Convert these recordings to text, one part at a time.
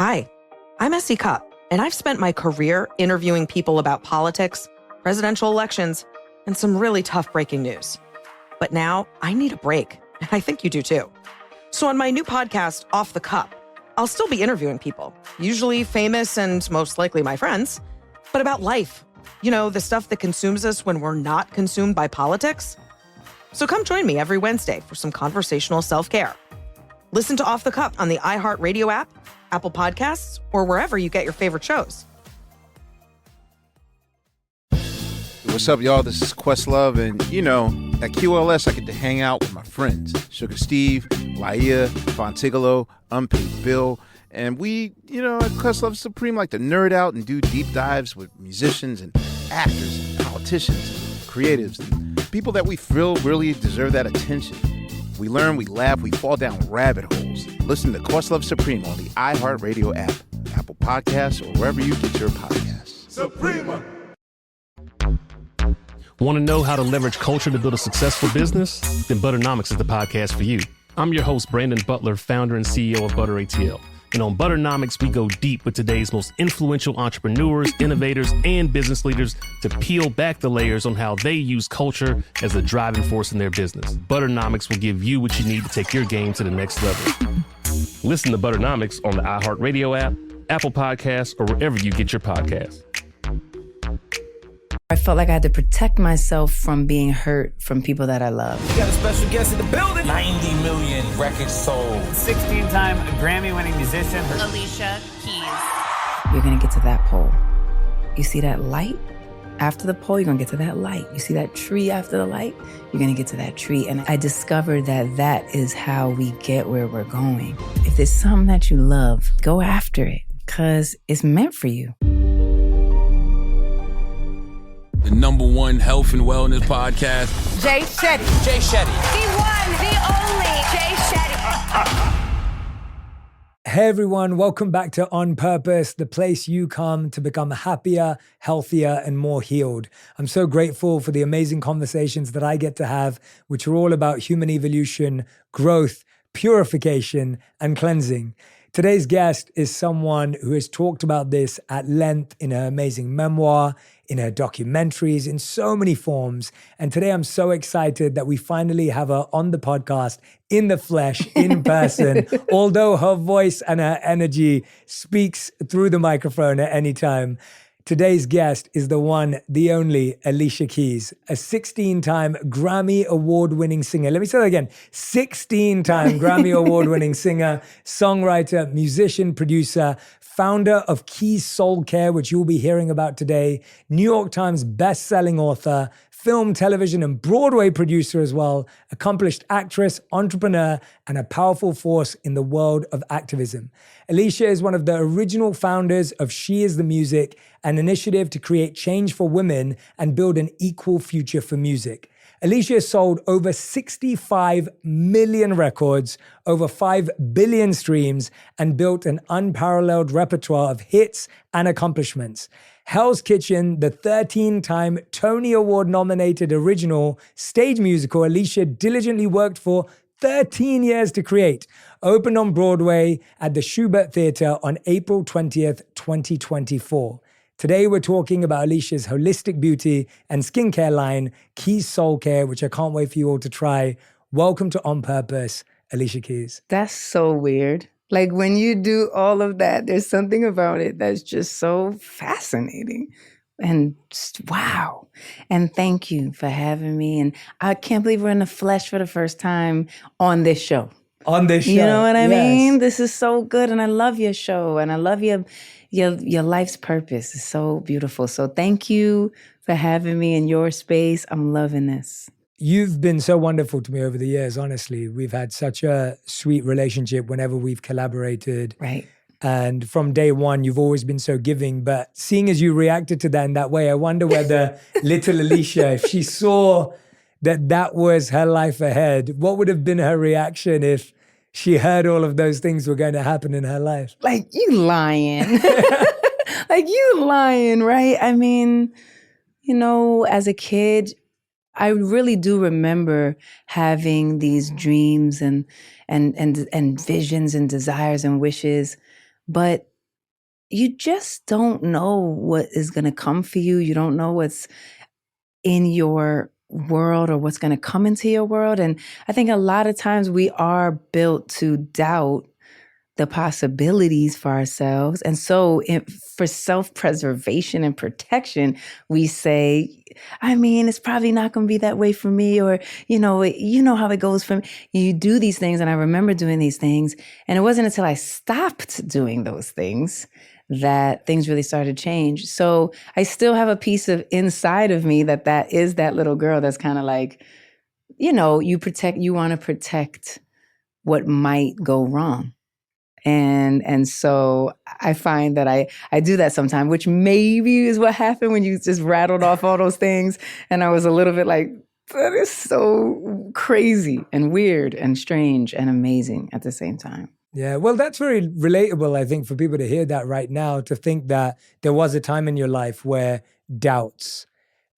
Hi, I'm Essie Cupp, and I've spent my career interviewing people about politics, presidential elections, and some really tough breaking news. But now I need a break, and I think you do too. So on my new podcast, Off the Cup, I'll still be interviewing people, usually famous and most likely my friends, but about life. You know, the stuff that consumes us when we're not consumed by politics. So come join me every Wednesday for some conversational self-care. Listen to Off the Cup on the iHeartRadio app, Apple Podcasts, or wherever you get your favorite shows. What's up, y'all? This is Questlove, and at QLS, I get to hang out with my friends, Sugar Steve, Laia, Fontigolo, Unpaid Bill, and we, at Questlove Supreme, like to nerd out and do deep dives with musicians and actors and politicians and creatives and people that we feel really deserve that attention. We learn, we laugh, we fall down rabbit holes. Listen to Questlove Supreme on the iHeartRadio app, Apple Podcasts, or wherever you get your podcasts. Suprema! Want to know how to leverage culture to build a successful business? Then Butternomics is the podcast for you. I'm your host, Brandon Butler, founder and CEO of Butter ATL. And on Butternomics, we go deep with today's most influential entrepreneurs, innovators, and business leaders to peel back the layers on how they use culture as the driving force in their business. Butternomics will give you what you need to take your game to the next level. Listen to Butternomics on the iHeartRadio app, Apple Podcasts, or wherever you get your podcasts. I felt like I had to protect myself from being hurt from people that I love. We got a special guest in the building. 90 million records sold. 16-time Grammy-winning musician. Alicia Keys. You're going to get to that pole. You see that light? After the pole, you're going to get to that light. You see that tree after the light? You're going to get to that tree. And I discovered that that is how we get where we're going. If there's something that you love, go after it because it's meant for you. The #1 health and wellness podcast. Jay Shetty. Jay Shetty. The one, the only Jay Shetty. Hey everyone, welcome back to On Purpose, the place you come to become happier, healthier, and more healed. I'm so grateful for the amazing conversations that I get to have, which are all about human evolution, growth, purification, and cleansing. Today's guest is someone who has talked about this at length in her amazing memoir, in her documentaries, in so many forms. And today I'm so excited that we finally have her on the podcast in the flesh, in person, although her voice and her energy speaks through the microphone at any time. Today's guest is the one, the only Alicia Keys, a 16-time Grammy Award-winning singer. Let me say that again. 16-time Grammy Award-winning singer, songwriter, musician, producer, founder of Keys Soul Care, which you'll be hearing about today, New York Times best-selling author, film, television, and Broadway producer as well, accomplished actress, entrepreneur, and a powerful force in the world of activism. Alicia is one of the original founders of She Is the Music, an initiative to create change for women and build an equal future for music. Alicia sold over 65 million records, over 5 billion streams, and built an unparalleled repertoire of hits and accomplishments. Hell's Kitchen, the 13-time Tony Award-nominated original stage musical Alicia diligently worked for 13 years to create, opened on Broadway at the Schubert Theater on April 20th, 2024. Today, we're talking about Alicia's holistic beauty and skincare line, Keys Soul Care, which I can't wait for you all to try. Welcome to On Purpose, Alicia Keys. That's so weird. Like when you do all of that, there's something about it that's just so fascinating. And just, wow. And thank you for having me. And I can't believe we're in the flesh for the first time on this show. On this show. You know what I yes. mean? This is so good. And I love your show. And I love your life's purpose. It's so beautiful. So thank you for having me in your space. I'm loving this. You've been so wonderful to me over the years, honestly. We've had such a sweet relationship whenever we've collaborated. Right. And from day one, you've always been so giving. But seeing as you reacted to that in that way, I wonder whether little Alicia, if she saw that that was her life ahead, what would have been her reaction if she heard all of those things were going to happen in her life? Like, you lying. Like, you lying, right? I mean, as a kid, I really do remember having these dreams and visions and desires and wishes, but you just don't know what is going to come for you. You don't know what's in your world or what's going to come into your world. And I think a lot of times we are built to doubt the possibilities for ourselves. And so for self-preservation and protection, we say, I mean, it's probably not going to be that way for me, or, you know how it goes for me. You do these things, and I remember doing these things, and it wasn't until I stopped doing those things that things really started to change. So I still have a piece of inside of me that is that little girl that's kind of like, you want to protect what might go wrong. And so I find that I do that sometimes, which maybe is what happened when you just rattled off all those things. And I was a little bit like, that is so crazy and weird and strange and amazing at the same time. Yeah, well, that's very relatable, I think, for people to hear that right now, to think that there was a time in your life where doubts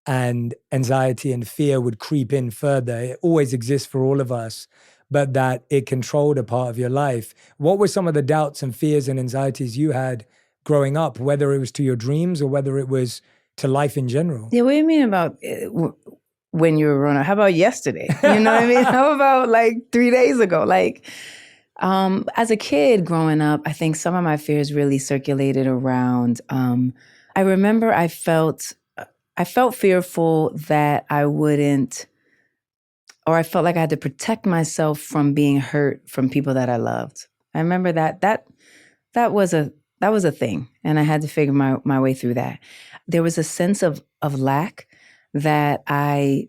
and anxiety and fear would creep in further. It always exists for all of us, but that it controlled a part of your life. What were some of the doubts and fears and anxieties you had growing up, whether it was to your dreams or whether it was to life in general? Yeah, what do you mean about when you were growing up? How about yesterday? You know what I mean? How about like 3 days ago? Like, as a kid growing up, I think some of my fears really circulated around. I remember I felt fearful that I wouldn't, or I felt like I had to protect myself from being hurt from people that I loved. I remember that was a thing, and I had to figure my way through that. There was a sense of lack that I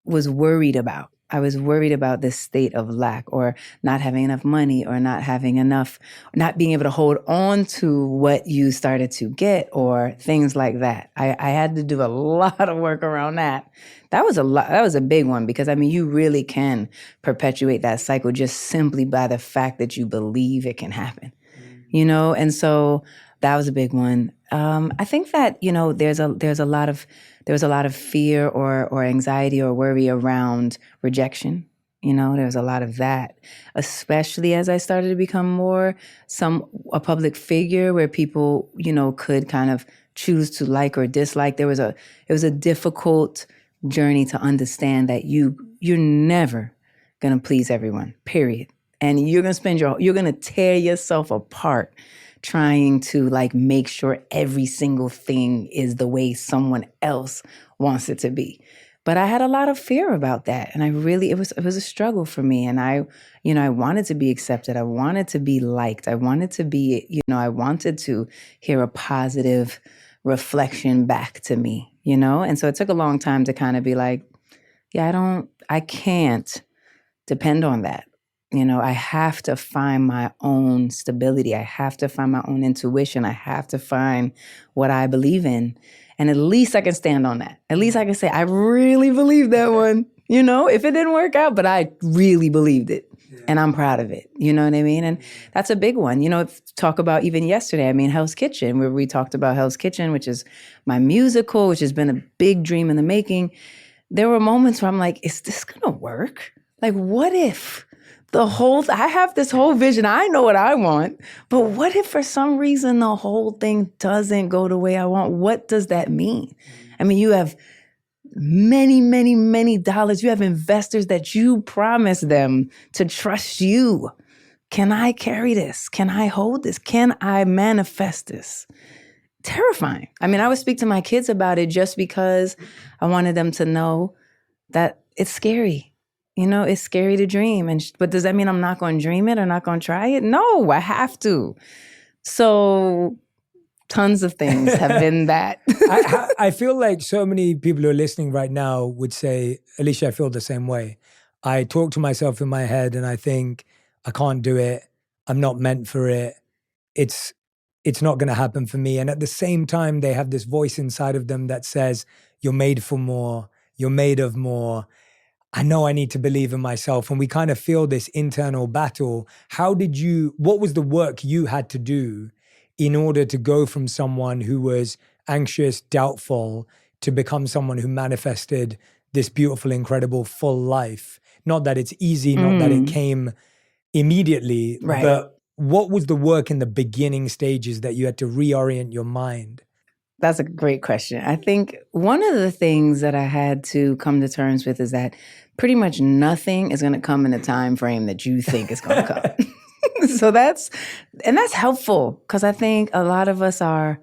was worried about. I was worried about this state of lack, or not having enough money, or not having enough, not being able to hold on to what you started to get, or things like that. I had to do a lot of work around that. That was a big one, because I mean, you really can perpetuate that cycle just simply by the fact that you believe it can happen, And so that was a big one. I think that, there was a lot of fear or anxiety or worry around rejection. There was a lot of that, especially as I started to become more a public figure where people, could kind of choose to like or dislike. It was a difficult journey to understand that you're never going to please everyone, period. And you're going to tear yourself apart trying to like make sure every single thing is the way someone else wants it to be. But I had a lot of fear about that. And it was a struggle for me. And I wanted to be accepted. I wanted to be liked. I wanted to be, I wanted to hear a positive reflection back to me, And so it took a long time to kind of be like, yeah, I can't depend on that. I have to find my own stability. I have to find my own intuition. I have to find what I believe in. And at least I can stand on that. At least I can say, I really believe that one. If it didn't work out, but I really believed it. Yeah. And I'm proud of it. You know what I mean? And that's a big one. Talk about even yesterday, Hell's Kitchen, where we talked about Hell's Kitchen, which is my musical, which has been a big dream in the making. There were moments where I'm like, is this going to work? Like, what if I have this whole vision, I know what I want, but what if for some reason the whole thing doesn't go the way I want? What does that mean? You have many, many, many dollars. You have investors that you promise them to trust you. Can I carry this? Can I hold this? Can I manifest this? Terrifying. I would speak to my kids about it just because I wanted them to know that it's scary. It's scary to dream. But does that mean I'm not going to dream it or not going to try it? No, I have to. So tons of things have been that. I feel like so many people who are listening right now would say, Alicia, I feel the same way. I talk to myself in my head and I think, I can't do it. I'm not meant for it. It's not going to happen for me. And at the same time, they have this voice inside of them that says, you're made for more. You're made of more. I know I need to believe in myself. And we kind of feel this internal battle. What was the work you had to do in order to go from someone who was anxious, doubtful, to become someone who manifested this beautiful, incredible, full life? Not that it's easy, not that it came immediately, right. But What was the work in the beginning stages that you had to reorient your mind? That's a great question. I think one of the things that I had to come to terms with is that pretty much nothing is going to come in the time frame that you think is going to come. So that's helpful because I think a lot of us are,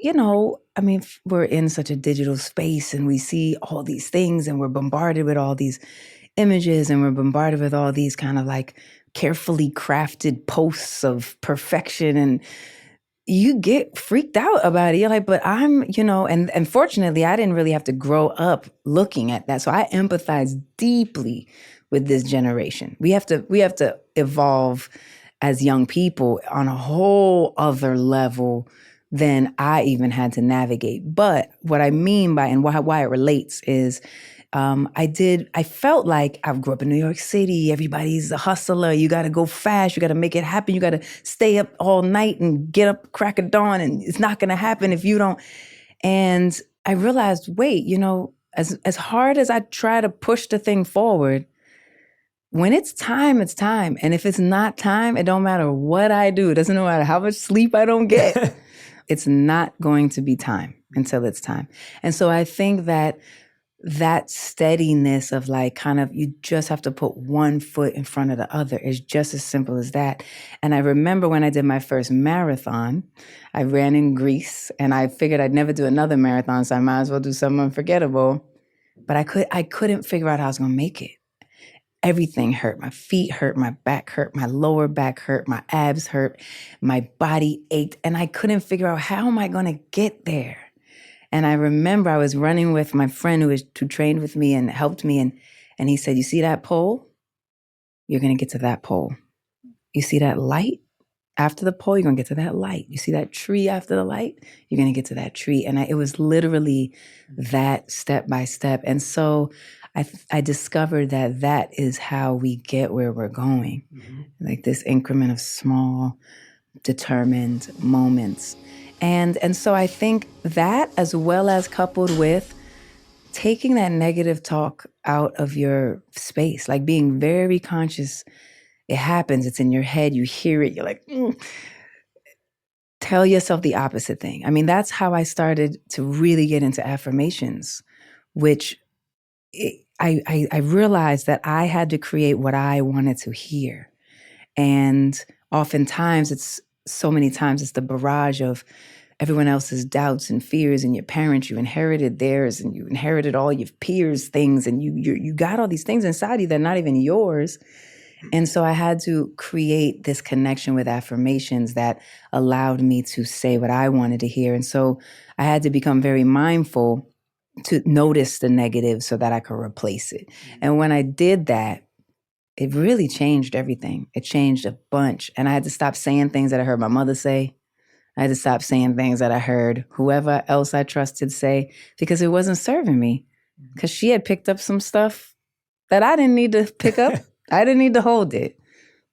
we're in such a digital space and we see all these things and we're bombarded with all these images and we're bombarded with all these kind of like carefully crafted posts of perfection, and you get freaked out about it. You're like, but I'm, and fortunately I didn't really have to grow up looking at that. So I empathize deeply with this generation. We have to evolve as young people on a whole other level than I even had to navigate. But what I mean by, and why it relates is, I felt like I grew up in New York City. Everybody's a hustler. You got to go fast. You got to make it happen. You got to stay up all night and get up crack of dawn. And it's not going to happen if you don't. And I realized, wait, as hard as I try to push the thing forward, when it's time, it's time. And if it's not time, it don't matter what I do. It doesn't matter how much sleep I don't get. It's not going to be time until it's time. And so I think that steadiness of like kind of, you just have to put one foot in front of the other is just as simple as that. And I remember when I did my first marathon, I ran in Greece and I figured I'd never do another marathon, so I might as well do something unforgettable. But I couldn't figure out how I was going to make it. Everything hurt. My feet hurt, my back hurt, my lower back hurt, my abs hurt, my body ached, and I couldn't figure out how am I going to get there. And I remember I was running with my friend who trained with me and helped me. And he said, you see that pole? You're going to get to that pole. You see that light? After the pole, you're going to get to that light. You see that tree after the light? You're going to get to that tree. And it was literally that step by step. And so I discovered that is how we get where we're going. Mm-hmm. Like this increment of small, determined moments. And so I think that, as well as coupled with taking that negative talk out of your space, like being very conscious, it happens, it's in your head, you hear it, you're like, Tell yourself the opposite thing. I mean, that's how I started to really get into affirmations, which I realized that I had to create what I wanted to hear. And oftentimes so many times it's the barrage of everyone else's doubts and fears, and your parents, you inherited theirs, and you inherited all your peers' things, and you got all these things inside you that are not even yours. And so I had to create this connection with affirmations that allowed me to say what I wanted to hear. And so I had to become very mindful to notice the negative so that I could replace it. And when I did that, it really changed everything. It changed a bunch. And I had to stop saying things that I heard my mother say. I had to stop saying things that I heard whoever else I trusted say, because it wasn't serving me. Because she had picked up some stuff that I didn't need to pick up. I didn't need to hold it.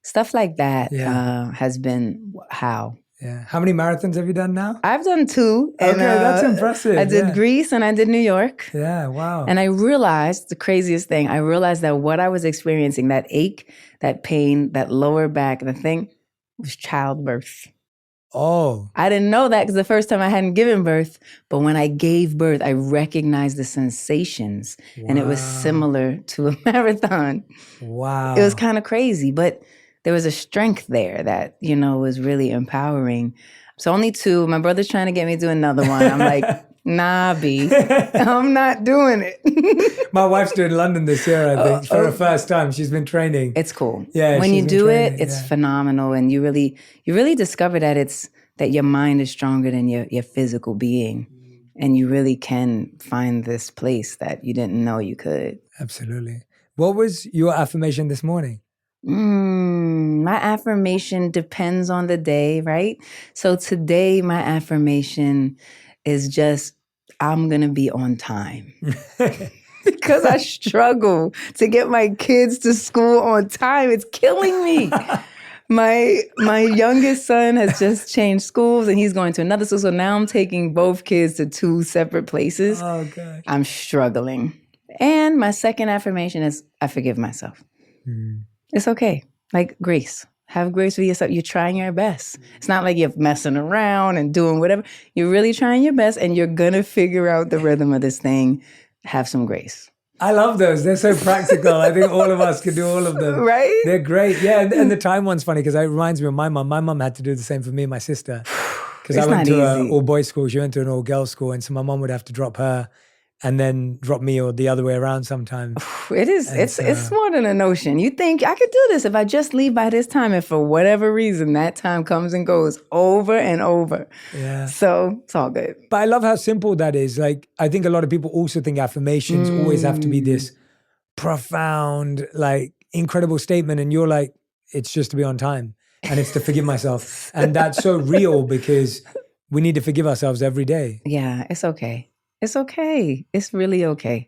Stuff like that has been how. Yeah. How many marathons have you done now? I've done 2. And, okay, that's impressive. I did Greece and I did New York. Yeah, wow. And I realized, the craziest thing, I realized that what I was experiencing, that ache, that pain, that lower back, the thing, was childbirth. Oh. I didn't know that because the first time I hadn't given birth, but when I gave birth, I recognized the sensations. Wow. And it was similar to a marathon. Wow. It was kind of crazy, but there was a strength there that, was really empowering. So only 2. My brother's trying to get me to do another one. I'm like, nah, B, I'm not doing it. My wife's doing London this year, I think, for the first time. She's been training. It's cool. Yeah, when you do it, it's phenomenal. And you really discover that your mind is stronger than your physical being. And you really can find this place that you didn't know you could. Absolutely. What was your affirmation this morning? My affirmation depends on the day, right? So today, my affirmation is just, I'm going to be on time. Because I struggle to get my kids to school on time. It's killing me. My youngest son has just changed schools and he's going to another school. So now I'm taking both kids to 2 separate places. Oh, gosh. I'm struggling. And my second affirmation is, I forgive myself. It's okay. Like grace. Have grace with yourself. You're trying your best. It's not like you're messing around and doing whatever. You're really trying your best, and you're going to figure out the rhythm of this thing. Have some grace. I love those. They're so practical. I think all of us could do all of them. Right? They're great. Yeah, and the time one's funny because it reminds me of my mom. My mom had to do the same for me and my sister. Because I went to an all-boys school. She went to an all-girls school. And so my mom would have to drop her and then drop me, or the other way around sometimes. It is. It's more than a notion. You think, I could do this if I just leave by this time. And for whatever reason, that time comes and goes over and over. Yeah. So it's all good. But I love how simple that is. Like, I think a lot of people also think affirmations always have to be this profound, like, incredible statement. And you're like, it's just to be on time. And it's to forgive myself. And that's so real because we need to forgive ourselves every day. Yeah, it's okay. It's okay. It's really okay.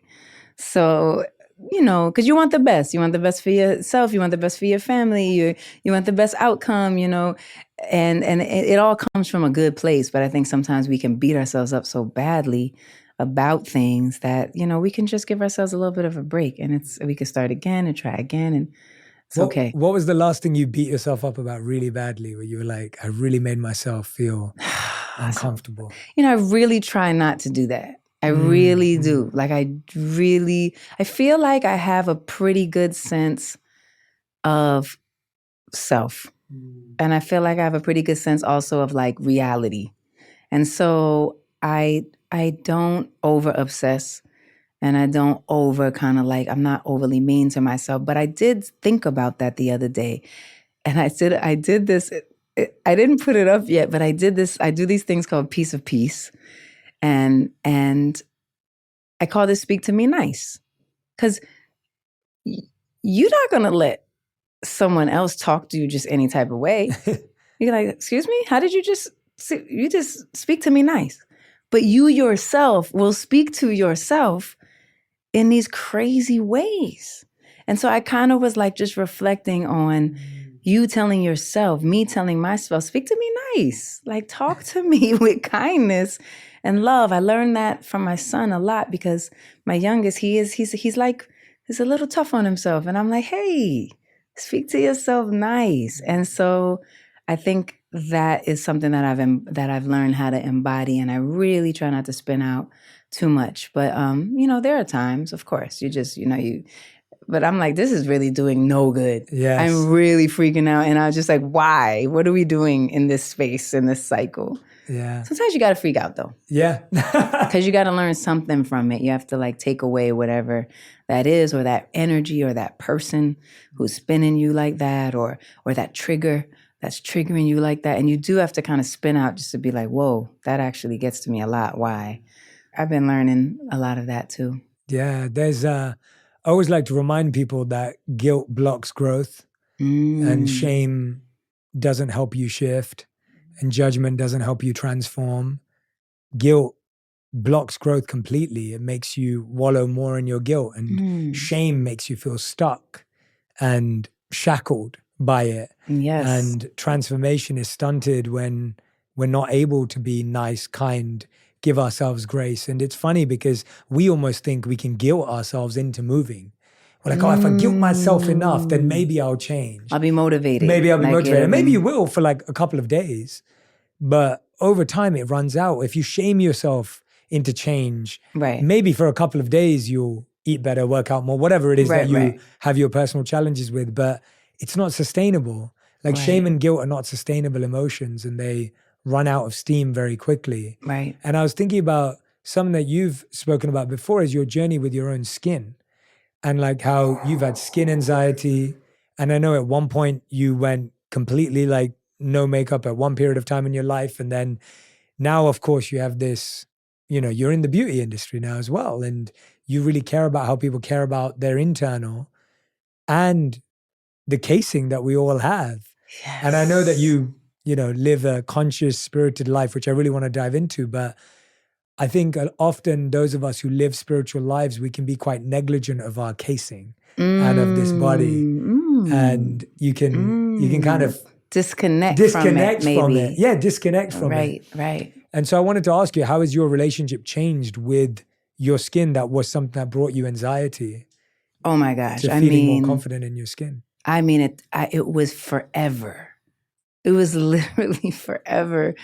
So, because you want the best. You want the best for yourself. You want the best for your family. You want the best outcome, and it all comes from a good place. But I think sometimes we can beat ourselves up so badly about things that, we can just give ourselves a little bit of a break, and we can start again and try again, and it's okay. What was the last thing you beat yourself up about really badly, where you were like, I really made myself feel uncomfortable? I really try not to do that. I really do. Like, I feel like I have a pretty good sense of self. And I feel like I have a pretty good sense also of like reality. And so I don't over obsess, and I don't over kind of like, I'm not overly mean to myself. But I did think about that the other day. And I did this, I didn't put it up yet, but I do these things called Piece of Peace. And I call this Speak to Me Nice. Because you're not going to let someone else talk to you just any type of way. You're like, excuse me? How did you just speak to me nice? But you yourself will speak to yourself in these crazy ways. And so I kind of was like just reflecting on you telling yourself, me telling myself, speak to me nice. Like, talk to me with kindness and love. I learned that from my son a lot because my youngest, he's a little tough on himself. And I'm like, hey, speak to yourself nice. And so I think that is something that I've learned how to embody, and I really try not to spin out too much. But there are times, of course, you just, but I'm like, this is really doing no good. Yes. I'm really freaking out. And I was just like, why? What are we doing in this space, in this cycle? Yeah. Sometimes you got to freak out though. Yeah. Because you got to learn something from it. You have to like take away whatever that is, or that energy, or that person who's spinning you like that, or that trigger that's triggering you like that. And you do have to kind of spin out just to be like, whoa, that actually gets to me a lot. Why? I've been learning a lot of that too. Yeah. I always like to remind people that guilt blocks growth, and shame doesn't help you shift, and judgment doesn't help you transform. Guilt blocks growth completely. It makes you wallow more in your guilt, and shame makes you feel stuck and shackled by it. Yes. And transformation is stunted when we're not able to be nice, kind, give ourselves grace. And it's funny because we almost think we can guilt ourselves into moving. We're like, oh, if I guilt myself enough, then maybe I'll change. I'll be motivated. Maybe I'll be motivated. Maybe you will for like a couple of days. But over time, it runs out. If you shame yourself into change, right, maybe for a couple of days, you'll eat better, work out more, whatever it is that you have your personal challenges with. But it's not sustainable. Like shame and guilt are not sustainable emotions, and they run out of steam very quickly. Right. And I was thinking about something that you've spoken about before, is your journey with your own skin, and like how you've had skin anxiety. And I know at one point you went completely like no makeup at one period of time in your life. And then now, of course, you have this, you're in the beauty industry now as well. And you really care about how people care about their internal and the casing that we all have. Yes. And I know that you live a conscious, spirited life, which I really want to dive into. But I think often those of us who live spiritual lives, we can be quite negligent of our casing and of this body. And you can kind of disconnect from it, maybe. Yeah, disconnect from it. Right. And so I wanted to ask you, how has your relationship changed with your skin that was something that brought you anxiety? Oh my gosh. To feeling more confident in your skin. I mean, it was forever. It was literally forever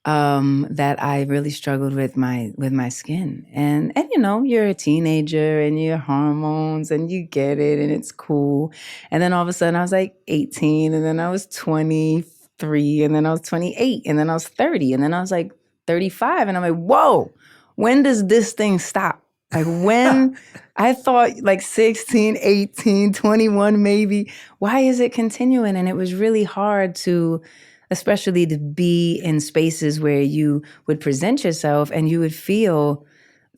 that I really struggled with my skin. And you know, you're a teenager and your hormones and you get it and it's cool. And then all of a sudden I was like 18 and then I was 23 and then I was 28 and then I was 30 and then I was like 35 and I'm like, whoa, when does this thing stop? Like when I thought like 16, 18, 21 maybe, why is it continuing? And it was really hard to, especially to be in spaces where you would present yourself and you would feel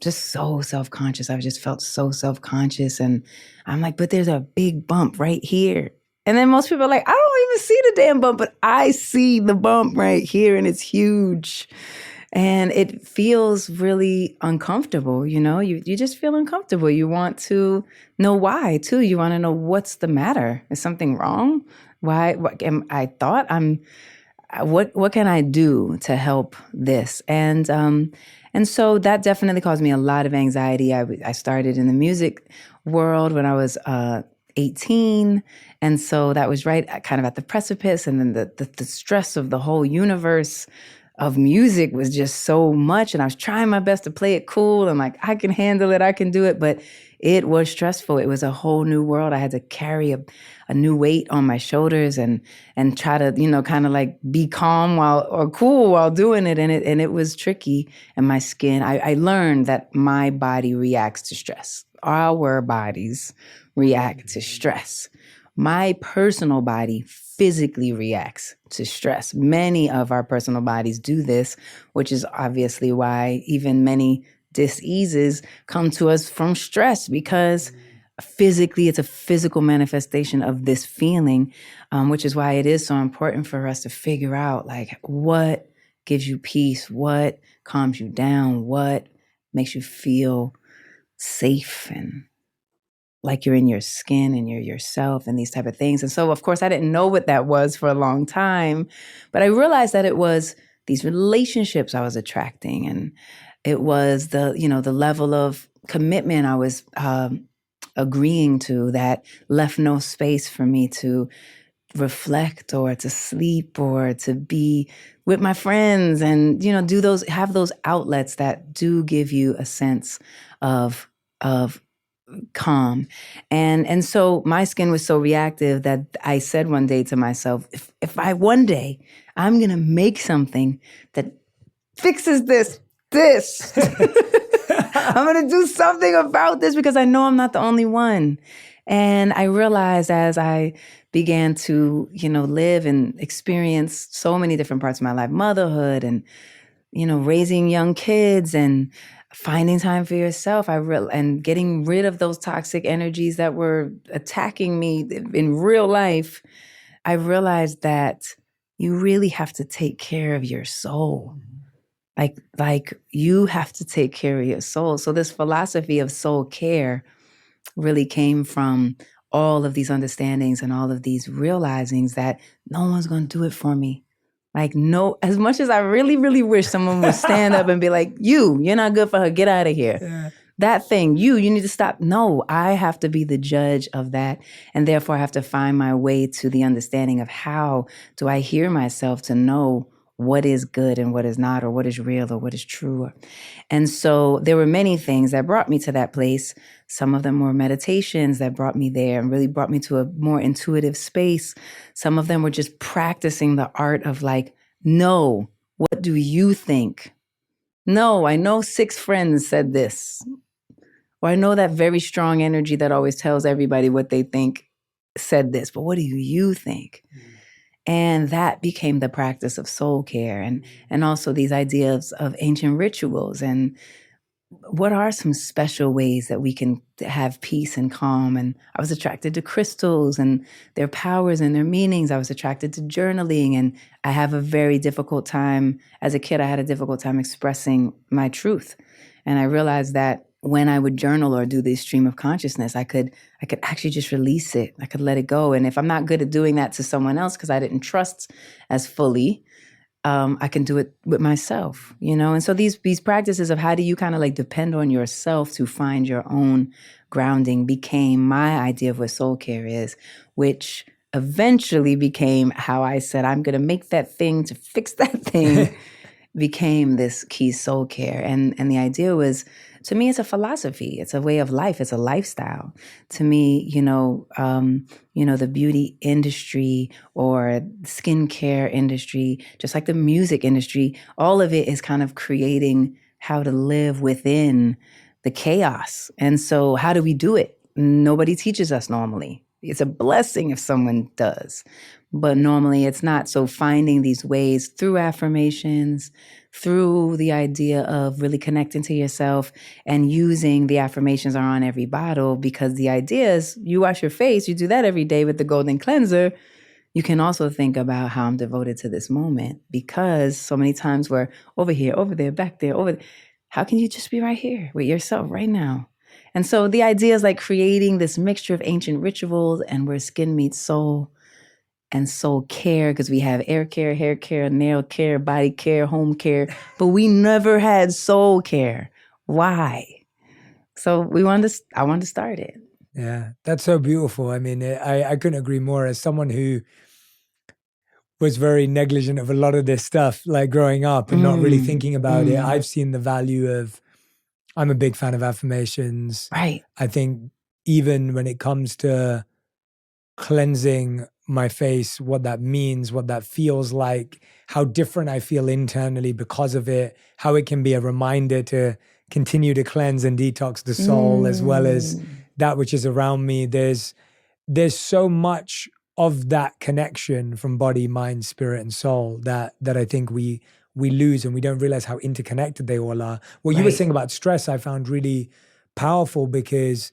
just so self-conscious. I just felt so self-conscious. And I'm like, but there's a big bump right here. And then most people are like, I don't even see the damn bump, but I see the bump right here and it's huge. And it feels really uncomfortable, you know? You just feel uncomfortable. You want to know why, too. You want to know what's the matter. Is something wrong? Why? What can I do to help this? And so that definitely caused me a lot of anxiety. I started in the music world when I was 18. And so that was right kind of at the precipice. And then the stress of the whole universe of music was just so much. And I was trying my best to play it cool. And like, I can handle it, I can do it. But it was stressful. It was a whole new world. I had to carry a new weight on my shoulders and try to, you know, kind of like be calm or cool while doing it. And it was tricky. And my skin, I learned that my body reacts to stress. Our bodies react to stress. My personal body physically reacts to stress. Many of our personal bodies do this, which is obviously why even many diseases come to us from stress, because physically it's a physical manifestation of this feeling, which is why it is so important for us to figure out like what gives you peace, what calms you down, what makes you feel safe and like you're in your skin and you're yourself and these type of things. And so, of course, I didn't know what that was for a long time, but I realized that it was these relationships I was attracting, and it was the level of commitment I was agreeing to that left no space for me to reflect or to sleep or to be with my friends and, you know, have those outlets that do give you a sense of calm. And so my skin was so reactive that I said one day to myself, if I one day I'm going to make something that fixes this. I'm going to do something about this because I know I'm not the only one. And I realized as I began to, you know, live and experience so many different parts of my life, motherhood and, you know, raising young kids and finding time for yourself, and getting rid of those toxic energies that were attacking me in real life, I realized that you really have to take care of your soul. Like you have to take care of your soul. So this philosophy of soul care really came from all of these understandings and all of these realizings that no one's going to do it for me. Like, no, as much as I really, really wish someone would stand up and be like, you're not good for her, get out of here. Yeah. That thing, you need to stop. No, I have to be the judge of that. And therefore I have to find my way to the understanding of how do I hear myself to know what is good and what is not, or what is real or what is true. And so there were many things that brought me to that place. Some of them were meditations that brought me there and really brought me to a more intuitive space. Some of them were just practicing the art of like, no, what do you think? No, I know 6 friends said this. Or I know that very strong energy that always tells everybody what they think said this, but what do you think? And that became the practice of soul care and also these ideas of ancient rituals and what are some special ways that we can have peace and calm. And I was attracted to crystals and their powers and their meanings. I was attracted to journaling, and I have a very difficult time. As a kid, I had a difficult time expressing my truth. And I realized that when I would journal or do the stream of consciousness, I could actually just release it. I could let it go. And if I'm not good at doing that to someone else because I didn't trust as fully, I can do it with myself, And so these practices of how do you kind of like depend on yourself to find your own grounding became my idea of what soul care is, which eventually became how I said, I'm going to make that thing to fix that thing, became this Keys Soul Care. And the idea was, to me, it's a philosophy. It's a way of life. It's a lifestyle. To me, the beauty industry or skincare industry, just like the music industry, all of it is kind of creating how to live within the chaos. And so how do we do it? Nobody teaches us normally. It's a blessing if someone does, but normally it's not. So finding these ways through affirmations, through the idea of really connecting to yourself and using the affirmations are on every bottle, because the idea is you wash your face, you do that every day with the golden cleanser. You can also think about how I'm devoted to this moment, because so many times we're over here, over there, back there, over there. How can you just be right here with yourself right now? And so the idea is like creating this mixture of ancient rituals and where skin meets soul and soul care, because we have air care, hair care, nail care, body care, home care, but we never had soul care. Why? So I wanted to start it. Yeah, that's so beautiful. I mean, I couldn't agree more. As someone who was very negligent of a lot of this stuff, like growing up and not really thinking about it, I've seen the value of, I'm a big fan of affirmations. Right. I think even when it comes to cleansing my face, what that means, what that feels like, how different I feel internally because of it, how it can be a reminder to continue to cleanse and detox the soul as well as that which is around me. There's so much of that connection from body, mind, spirit, and soul that I think we lose, and we don't realize how interconnected they all are. What you were saying about stress, I found really powerful, because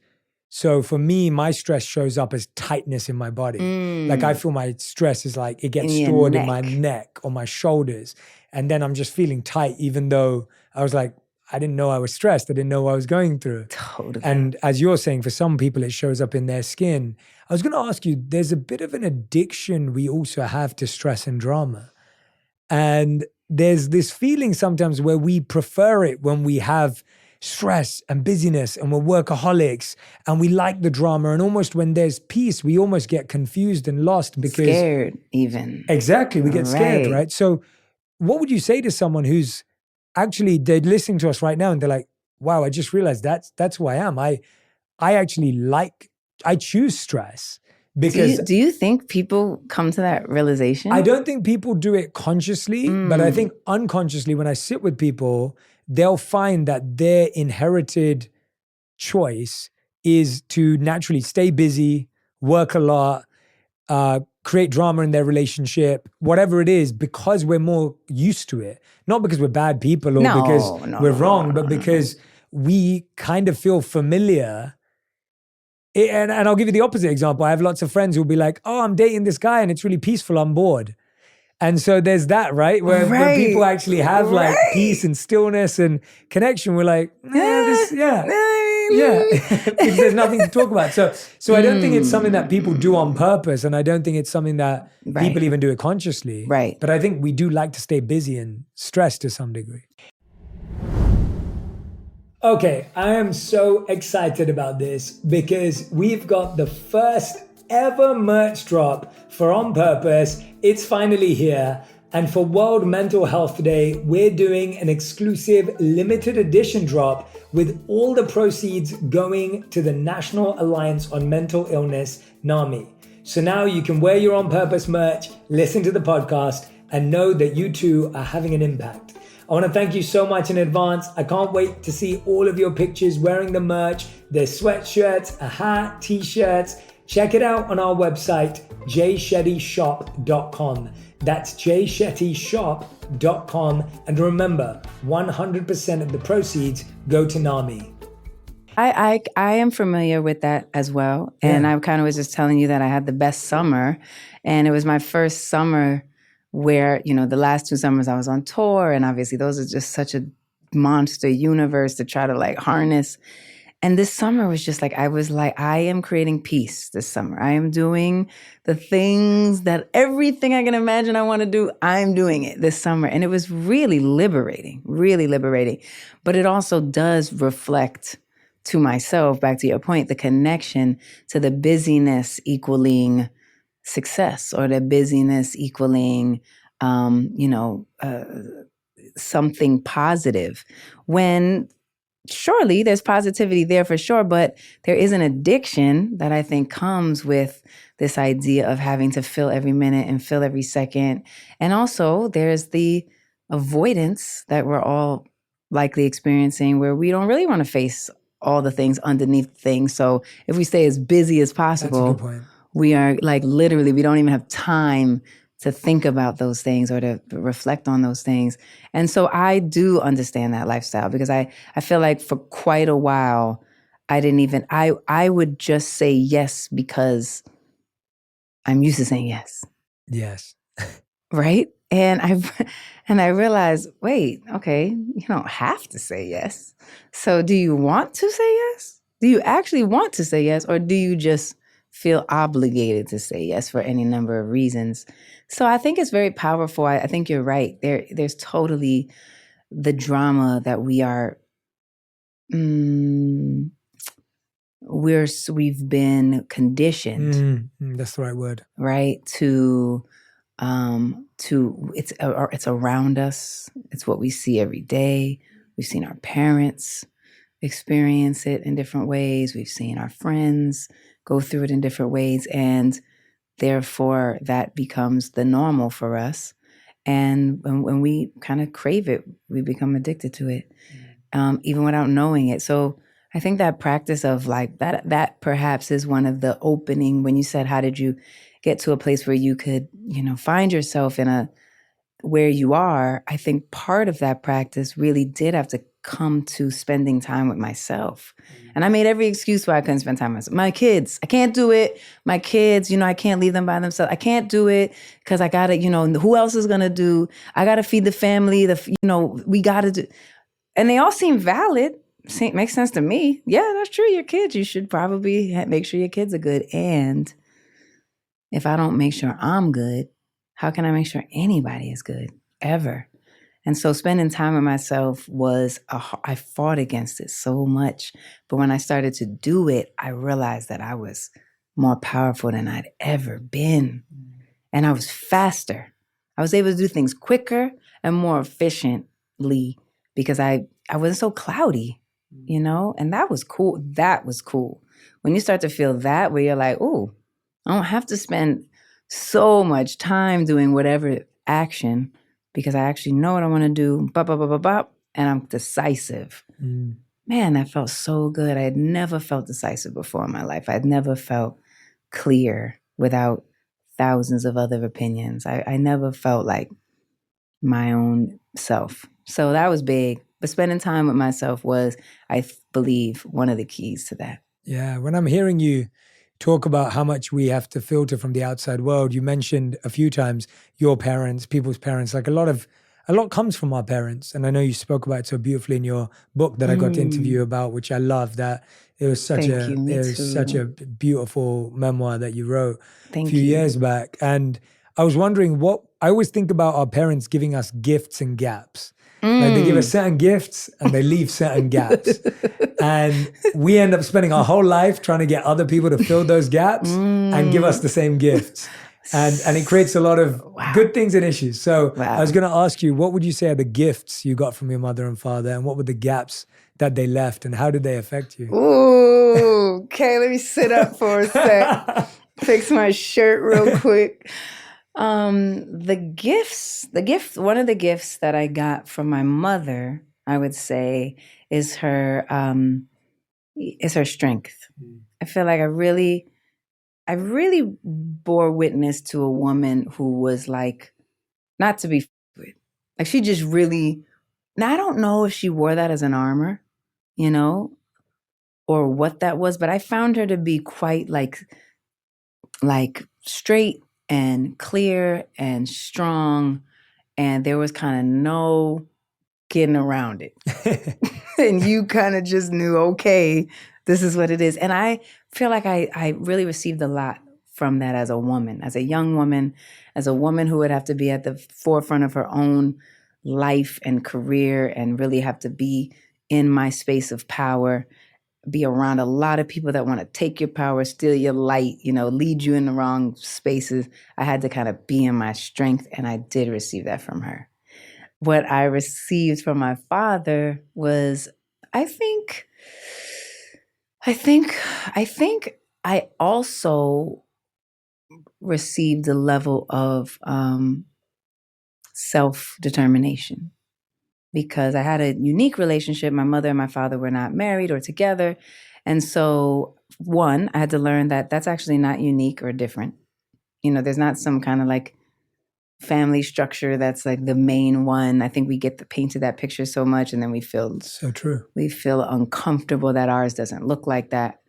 so for me, my stress shows up as tightness in my body. Like I feel my stress is like, it gets stored in my neck or my shoulders. And then I'm just feeling tight, even though I was like, I didn't know I was stressed. I didn't know what I was going through. Totally. And as you're saying, for some people, it shows up in their skin. I was going to ask you, there's a bit of an addiction we also have to stress and drama. And there's this feeling sometimes where we prefer it when we have stress and busyness and we're workaholics and we like the drama, and almost when there's peace, we almost get confused and lost because— Scared even. Exactly, we get scared, right? So what would you say to someone who's actually, they're listening to us right now and they're like, wow, I just realized that's who I am. I choose stress. Because do you think people come to that realization? I don't think people do it consciously, but I think unconsciously when I sit with people, they'll find that their inherited choice is to naturally stay busy, work a lot, create drama in their relationship, whatever it is, because we're more used to it. Not because we're bad people or because we're wrong, but because we kind of feel familiar. And I'll give you the opposite example. I have lots of friends who'll be like, oh, I'm dating this guy and it's really peaceful, I'm bored. And so there's that, right? Where people actually have like peace and stillness and connection. We're like, because there's nothing to talk about. So I don't think it's something that people do on purpose. And I don't think it's something that people even do it consciously. Right. But I think we do like to stay busy and stressed to some degree. Okay, I am so excited about this because we've got the first ever merch drop for On Purpose. It's finally here. And for World Mental Health Day, we're doing an exclusive limited edition drop with all the proceeds going to the National Alliance on Mental Illness, NAMI. So now you can wear your On Purpose merch, listen to the podcast, and know that you too are having an impact. I want to thank you so much in advance. I can't wait to see all of your pictures wearing the merch. There's sweatshirts, a hat, t-shirts. Check it out on our website, jshettyshop.com. That's jshettyshop.com. And remember, 100% of the proceeds go to NAMI. I am familiar with that as well. Yeah. And I kind of was just telling you that I had the best summer. And it was my first summer where, the last 2 summers I was on tour. And obviously those are just such a monster universe to try to like harness. And this summer was just like, I am creating peace this summer. I am doing the things that everything I can imagine I want to do, I'm doing it this summer. And it was really liberating, really liberating. But it also does reflect to myself, back to your point, the connection to the busyness equaling success, or the busyness equaling, something positive. When surely there's positivity there for sure, but there is an addiction that I think comes with this idea of having to fill every minute and fill every second. And also there's the avoidance that we're all likely experiencing, where we don't really want to face all the things underneath things. So if we stay as busy as possible, That's a good point. we are like literally, we don't even have time to think about those things or to reflect on those things. And so I do understand that lifestyle, because I feel like for quite a while, I would just say yes because I'm used to saying yes. Yes. Right? And I realized, wait, okay, you don't have to say yes. So do you want to say yes? Do you actually want to say yes? Or do you just feel obligated to say yes for any number of reasons? So I think it's very powerful. I think you're right. There's totally the drama that we've been conditioned. That's the right word. Right? It's around us. It's what we see every day. We've seen our parents experience it in different ways. We've seen our friends go through it in different ways. And therefore, that becomes the normal for us. And when we kind of crave it, we become addicted to it, even without knowing it. So I think that practice of like that perhaps is one of the opening, when you said, how did you get to a place where you could, find yourself where you are? I think part of that practice really did have to come to spending time with myself. And I made every excuse why I couldn't spend time with myself. My kids, I can't do it. My kids, I can't leave them by themselves. I can't do it because I gotta, who else is gonna do? I gotta feed the family. We gotta do. And they all seem valid. Makes sense to me. Yeah, that's true. Your kids, you should probably make sure your kids are good. And if I don't make sure I'm good, how can I make sure anybody is good ever? And so spending time with myself I fought against it so much. But when I started to do it, I realized that I was more powerful than I'd ever been. And I was faster. I was able to do things quicker and more efficiently because I wasn't so cloudy, and that was cool. That was cool. When you start to feel that, where you're like, oh, I don't have to spend so much time doing whatever action because I actually know what I want to do, and I'm decisive. Man, that felt so good. I had never felt decisive before in my life. I had never felt clear without thousands of other opinions. I never felt like my own self. So that was big. But spending time with myself was, I believe, one of the keys to that. Yeah, when I'm hearing you talk about how much we have to filter from the outside world, you mentioned a few times your parents, people's parents, like a lot comes from our parents. And I know you spoke about it so beautifully in your book that I got to interview about, which I love. That it was such a beautiful memoir that you wrote a few years back. And I was wondering I always think about our parents giving us gifts and gaps. Like they give us certain gifts and they leave certain gaps. And we end up spending our whole life trying to get other people to fill those gaps and give us the same gifts. And it creates a lot of good things and issues. So I was going to ask you, what would you say are the gifts you got from your mother and father, and what were the gaps that they left, and how did they affect you? Ooh, okay, let me sit up for a sec. Fix my shirt real quick. One of the gifts that I got from my mother, I would say, is her strength. I feel like I really bore witness to a woman who was like, not to be with, like she just really, now I don't know if she wore that as an armor, or what that was, but I found her to be quite like straight and clear and strong, and there was kind of no getting around it. And you kind of just knew, okay, This is what it is. And I feel like I really received a lot from that as a woman, as a young woman, as a woman who would have to be at the forefront of her own life and career and really have to be in my space of power, be around a lot of people that want to take your power, steal your light, lead you in the wrong spaces. I had to kind of be in my strength, and I did receive that from her. What I received from my father was, I think I also received a level of self-determination, because I had a unique relationship. My mother and my father were not married or together. And so, one, I had to learn that that's actually not unique or different. There's not some kind of like family structure that's like the main one. I think we get painted that picture so much, and then we feel so true. We feel uncomfortable that ours doesn't look like that.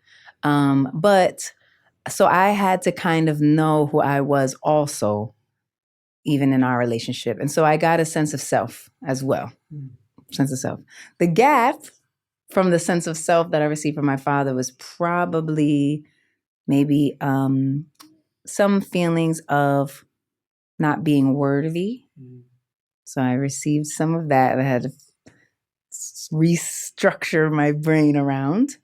But so I had to kind of know who I was also, even in our relationship. And so I got a sense of self as well. Sense of self. The gap from the sense of self that I received from my father was probably maybe some feelings of not being worthy. So I received some of that. I had to restructure my brain around.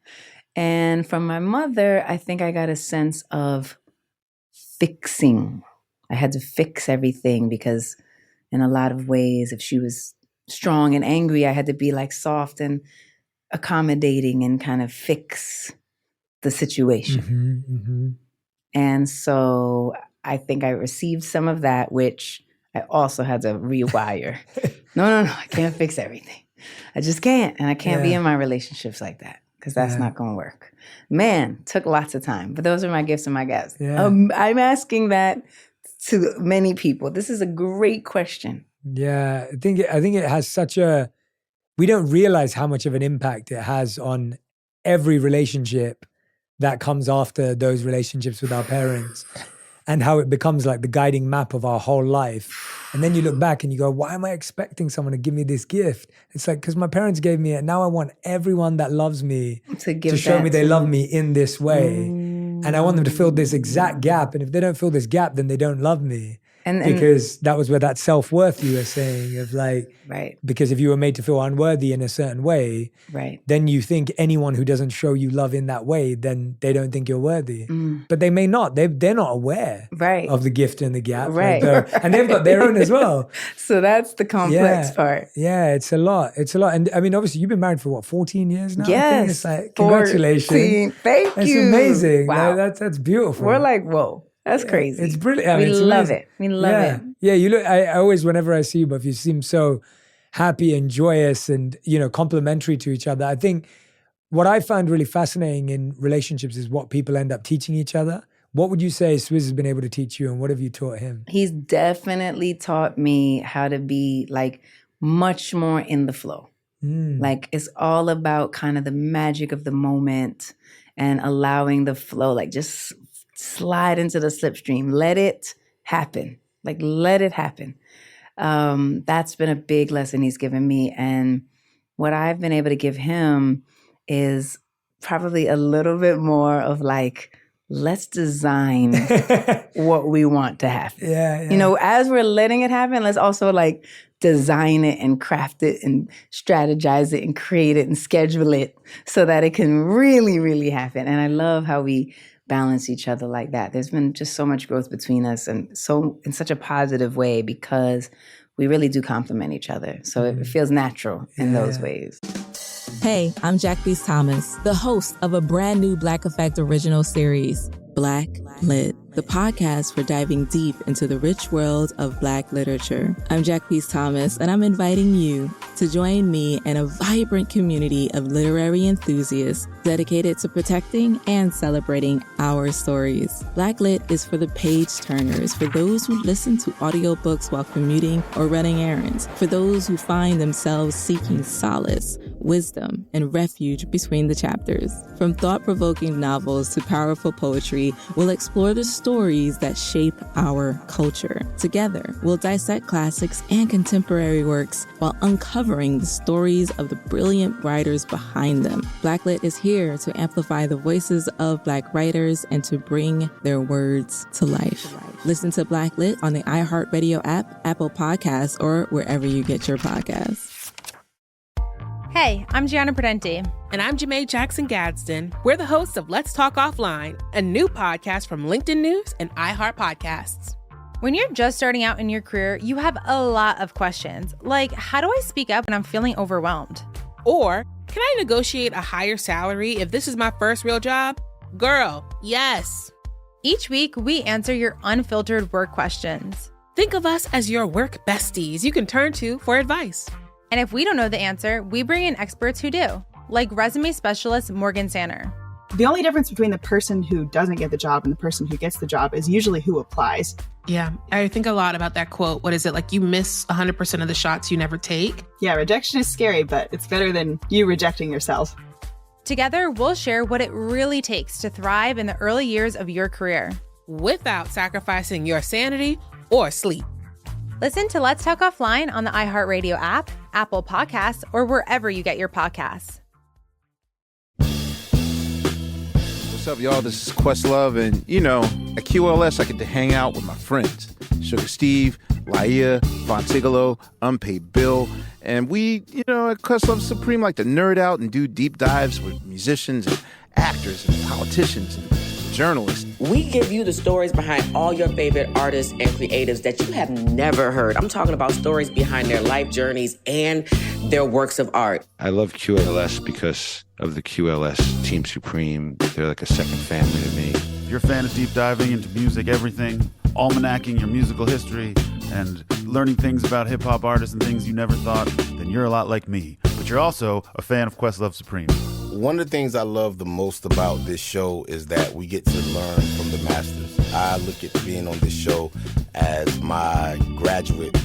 And from my mother, I think I got a sense of fixing. I had to fix everything, because in a lot of ways, if she was strong and angry, I had to be like soft and accommodating and kind of fix the situation. And so I think I received some of that, which I also had to rewire. No, I can't fix everything. I just can't. And I can't be in my relationships like that, because that's not going to work. Man, took lots of time. But those are my gifts and my gaps. I'm asking that to many people. This is a great question. Yeah, I think it has such a, we don't realize how much of an impact it has on every relationship that comes after those relationships with our parents, and how it becomes like the guiding map of our whole life. And then you look back and you go, why am I expecting someone to give me this gift? It's like, because my parents gave me it. Now I want everyone that loves me to show me they love me in this way. And I want them to fill this exact gap. And if they don't fill this gap, then they don't love me. Because that was where that self-worth you were saying of like, right. Because if you were made to feel unworthy in a certain way, right, then you think anyone who doesn't show you love in that way, then they don't think you're worthy. But they may not. They're not aware of the gift and the gap. Right. And they've got their own as well. So that's the complex part. Yeah, it's a lot. And I mean, obviously you've been married for 14 years now? Yes. I think it's like, congratulations. 14. Thank That's you. amazing. Wow. That's beautiful. We're like, whoa. That's crazy. It's brilliant. We love it. We love it. Yeah, you look. I always, whenever I see you, both, you seem so happy and joyous, and complimentary to each other. I think what I find really fascinating in relationships is what people end up teaching each other. What would you say Swizz has been able to teach you, and what have you taught him? He's definitely taught me how to be like much more in the flow. Like it's all about kind of the magic of the moment and allowing the flow, like just slide into the slipstream. Let it happen. Like, let it happen. That's been a big lesson he's given me. And what I've been able to give him is probably a little bit more of like, let's design what we want to happen. Yeah. As we're letting it happen, let's also like design it and craft it and strategize it and create it and schedule it so that it can really, really happen. And I love how we balance each other like that. There's been just so much growth between us, and so in such a positive way, because we really do complement each other. So it feels natural in those ways. Hey, I'm Jack Bees Thomas, the host of a brand new Black Effect original series, Black Lit, the podcast for diving deep into the rich world of Black literature. I'm Jack Bees Thomas, and I'm inviting you to join me and a vibrant community of literary enthusiasts dedicated to protecting and celebrating our stories. Black Lit is for the page turners, for those who listen to audiobooks while commuting or running errands, for those who find themselves seeking solace wisdom, and refuge between the chapters. From thought-provoking novels to powerful poetry, we'll explore the stories that shape our culture. Together, we'll dissect classics and contemporary works while uncovering the stories of the brilliant writers behind them. Blacklit is here to amplify the voices of Black writers and to bring their words to life. Listen to Blacklit on the iHeartRadio app, Apple Podcasts, or wherever you get your podcasts. Hey, I'm Gianna Prudenti. And I'm Janae Jackson-Gadsden. We're the hosts of Let's Talk Offline, a new podcast from LinkedIn News and iHeart Podcasts. When you're just starting out in your career, you have a lot of questions, like how do I speak up when I'm feeling overwhelmed? Or, can I negotiate a higher salary if this is my first real job? Girl, yes. Each week, we answer your unfiltered work questions. Think of us as your work besties you can turn to for advice. And if we don't know the answer, we bring in experts who do, like resume specialist Morgan Sanner. The only difference between the person who doesn't get the job and the person who gets the job is usually who applies. Yeah, I think a lot about that quote. What is it? Like you miss 100% of the shots you never take? Yeah, rejection is scary, but it's better than you rejecting yourself. Together, we'll share what it really takes to thrive in the early years of your career. Without sacrificing your sanity or sleep. Listen to Let's Talk Offline on the iHeartRadio app, Apple Podcasts, or wherever you get your podcasts. What's up, y'all? This is Questlove, and at QLS, I get to hang out with my friends, Sugar Steve, Laia, Fontigolo, Unpaid Bill, and we, at Questlove Supreme like to nerd out and do deep dives with musicians and actors and politicians and journalists. We give you the stories behind all your favorite artists and creatives that you have never heard. I'm talking about stories behind their life journeys and their works of art. I love QLS because of the QLS Team Supreme. They're like a second family to me. If you're a fan of deep diving into music, everything, almanacking your musical history, and learning things about hip-hop artists and things you never thought, then you're a lot like me. But you're also a fan of Questlove Supreme. One of the things I love the most about this show is that we get to learn from the masters. I look at being on this show as my graduate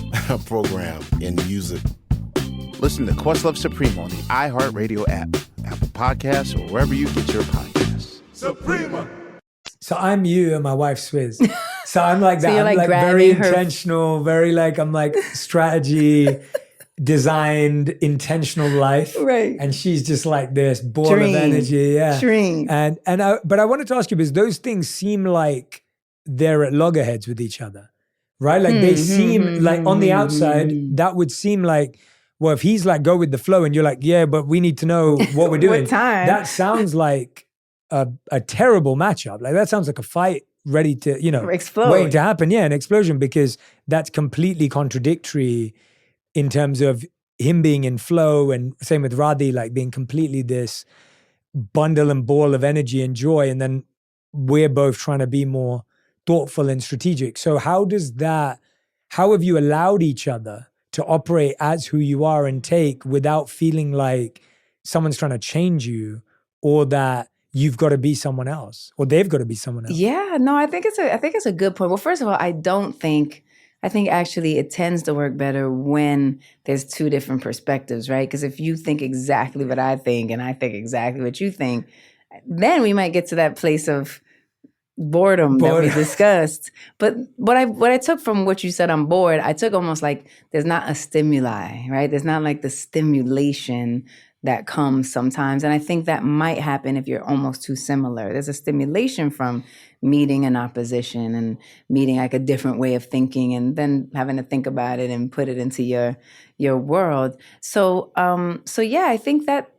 program in music. Listen to Questlove Supreme on the iHeartRadio app, Apple Podcasts, or wherever you get your podcasts. Suprema! So I'm you and my wife Swizz. So I'm like that. So I'm like very intentional, very I'm like strategy, designed, intentional life. Right. And she's just like this ball of energy. Yeah. Dream. But I wanted to ask you, because those things seem like they're at loggerheads with each other, right? Like they seem like on the outside, that would seem like, well, if he's like, go with the flow and you're like, yeah, but we need to know what we're doing. What time? That sounds like a terrible matchup. Like that sounds like a fight ready to, explode. Waiting to happen. Yeah, an explosion, because that's completely contradictory in terms of him being in flow, and same with Radhi, like being completely this bundle and ball of energy and joy. And then we're both trying to be more thoughtful and strategic. So how have you allowed each other to operate as who you are and take without feeling like someone's trying to change you, or that you've got to be someone else, or they've got to be someone else? Yeah, no, I think it's a good point. Well, first of all, I think actually it tends to work better when there's two different perspectives, right? Because if you think exactly what I think and I think exactly what you think, then we might get to that place of boredom that we discussed. But what I took from what you said on board, I took almost like there's not a stimuli, right? There's not like the stimulation that comes sometimes. And I think that might happen if you're almost too similar. There's a stimulation from meeting an opposition and meeting like a different way of thinking, and then having to think about it and put it into your world. So yeah, I think that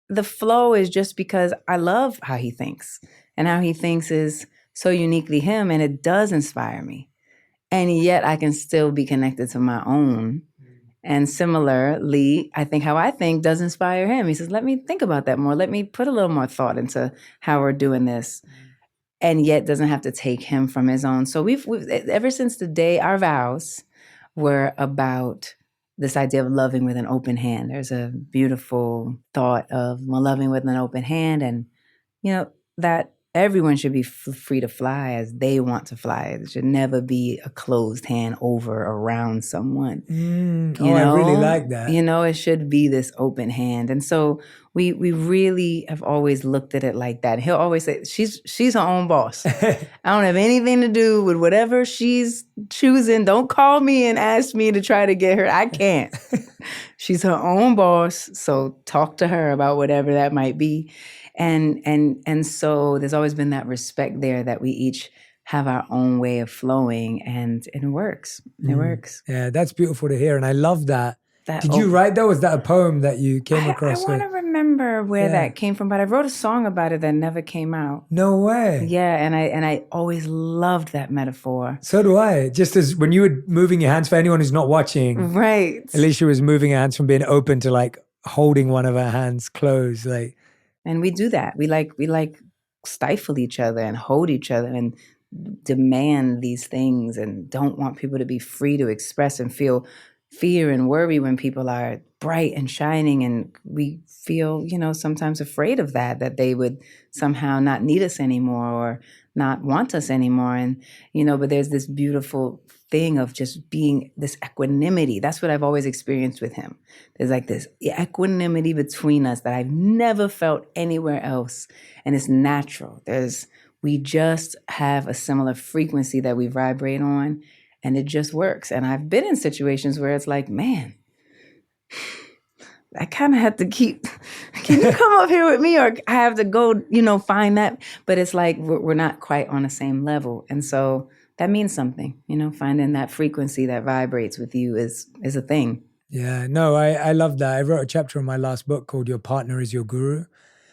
the flow is just because I love how he thinks, and how he thinks is so uniquely him, and it does inspire me. And yet I can still be connected to my own. And similarly, I think how I think does inspire him. He says, let me think about that more. Let me put a little more thought into how we're doing this. And yet doesn't have to take him from his own. So we've ever since the day, our vows were about this idea of loving with an open hand. There's a beautiful thought of loving with an open hand. And, that everyone should be free to fly as they want to fly. It should never be a closed hand over around someone. I really like that. It should be this open hand. And so we really have always looked at it like that. He'll always say, she's her own boss. I don't have anything to do with whatever she's choosing. Don't call me and ask me to try to get her. I can't. She's her own boss. So talk to her about whatever that might be. And so there's always been that respect there that we each have our own way of flowing, and it works. It works. Yeah, that's beautiful to hear. And I love that. Did you write that? Was that a poem that you came across? I want to remember where that came from, but I wrote a song about it that never came out. No way. Yeah, and I always loved that metaphor. So do I. Just as when you were moving your hands, for anyone who's not watching, right? Alicia was moving her hands from being open to like holding one of her hands closed, like. And we do that. We like stifle each other and hold each other and demand these things and don't want people to be free to express and feel fear and worry when people are bright and shining. And we feel, sometimes afraid of that they would somehow not need us anymore or not want us anymore. And, but there's this beautiful thing of just being this equanimity. That's what I've always experienced with him. There's like this equanimity between us that I've never felt anywhere else. And it's natural. We just have a similar frequency that we vibrate on, and it just works. And I've been in situations where it's like, man, I kind of have to can you come up here with me? Or I have to go, find that. But it's like, we're not quite on the same level. And so that means something, finding that frequency that vibrates with you is a thing. Yeah, no, I love that. I wrote a chapter in my last book called Your Partner is Your Guru.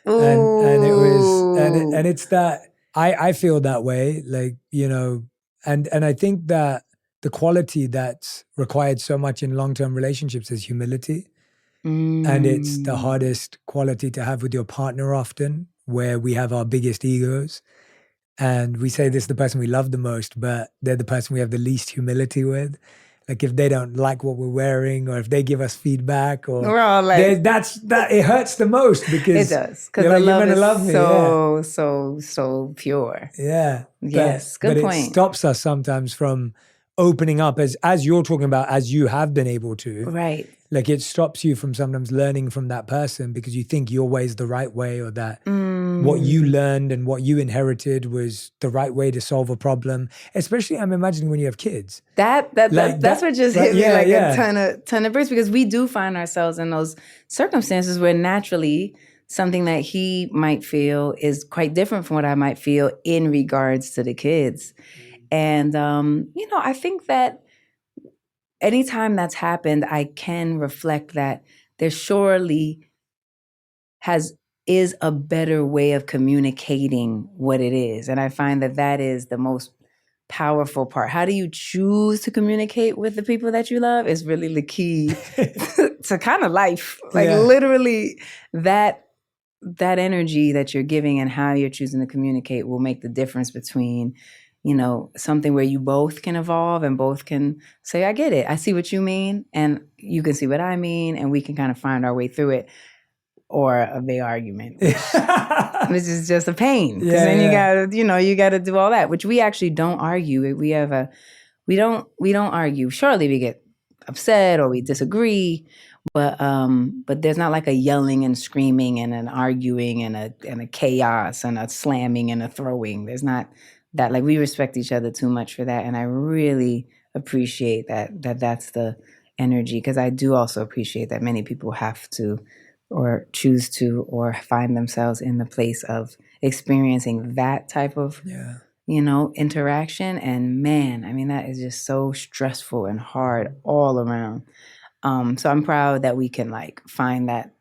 And it was, and it's that, I feel that way, like, and I think that the quality that's required so much in long-term relationships is humility. And it's the hardest quality to have with your partner often, where we have our biggest egos. And we say this is the person we love the most, but they're the person we have the least humility with. Like if they don't like what we're wearing, or if they give us feedback, or we're all like, it hurts the most because it does, because the love is love me. so pure. Yeah. Yes. Good point. It stops us sometimes from opening up as you're talking about, as you have been able to. Right. Like it stops you from sometimes learning from that person because you think your way is the right way, or that what you learned and what you inherited was the right way to solve a problem. Especially, I'm imagining when you have kids. That's what just hit me a ton of bricks, because we do find ourselves in those circumstances where naturally something that he might feel is quite different from what I might feel in regards to the kids. And, I think that anytime that's happened, I can reflect that there surely is a better way of communicating what it is. And I find that is the most powerful part. How do you choose to communicate with the people that you love is really the key to kind of life. Like literally that energy that you're giving and how you're choosing to communicate will make the difference between something where you both can evolve and both can say, I get it. I see what you mean. And you can see what I mean. And we can kind of find our way through it. Or a big argument, which is just a pain. Because then you gotta do all that, which we actually don't argue. We don't argue. Surely we get upset or we disagree. But there's not like a yelling and screaming and an arguing and a chaos and a slamming and a throwing. There's not that. Like, we respect each other too much for that. And I really appreciate that's the energy, because I do also appreciate that many people have to or choose to or find themselves in the place of experiencing that type of interaction. And man, I mean, that is just so stressful and hard all around. So I'm proud that we can find that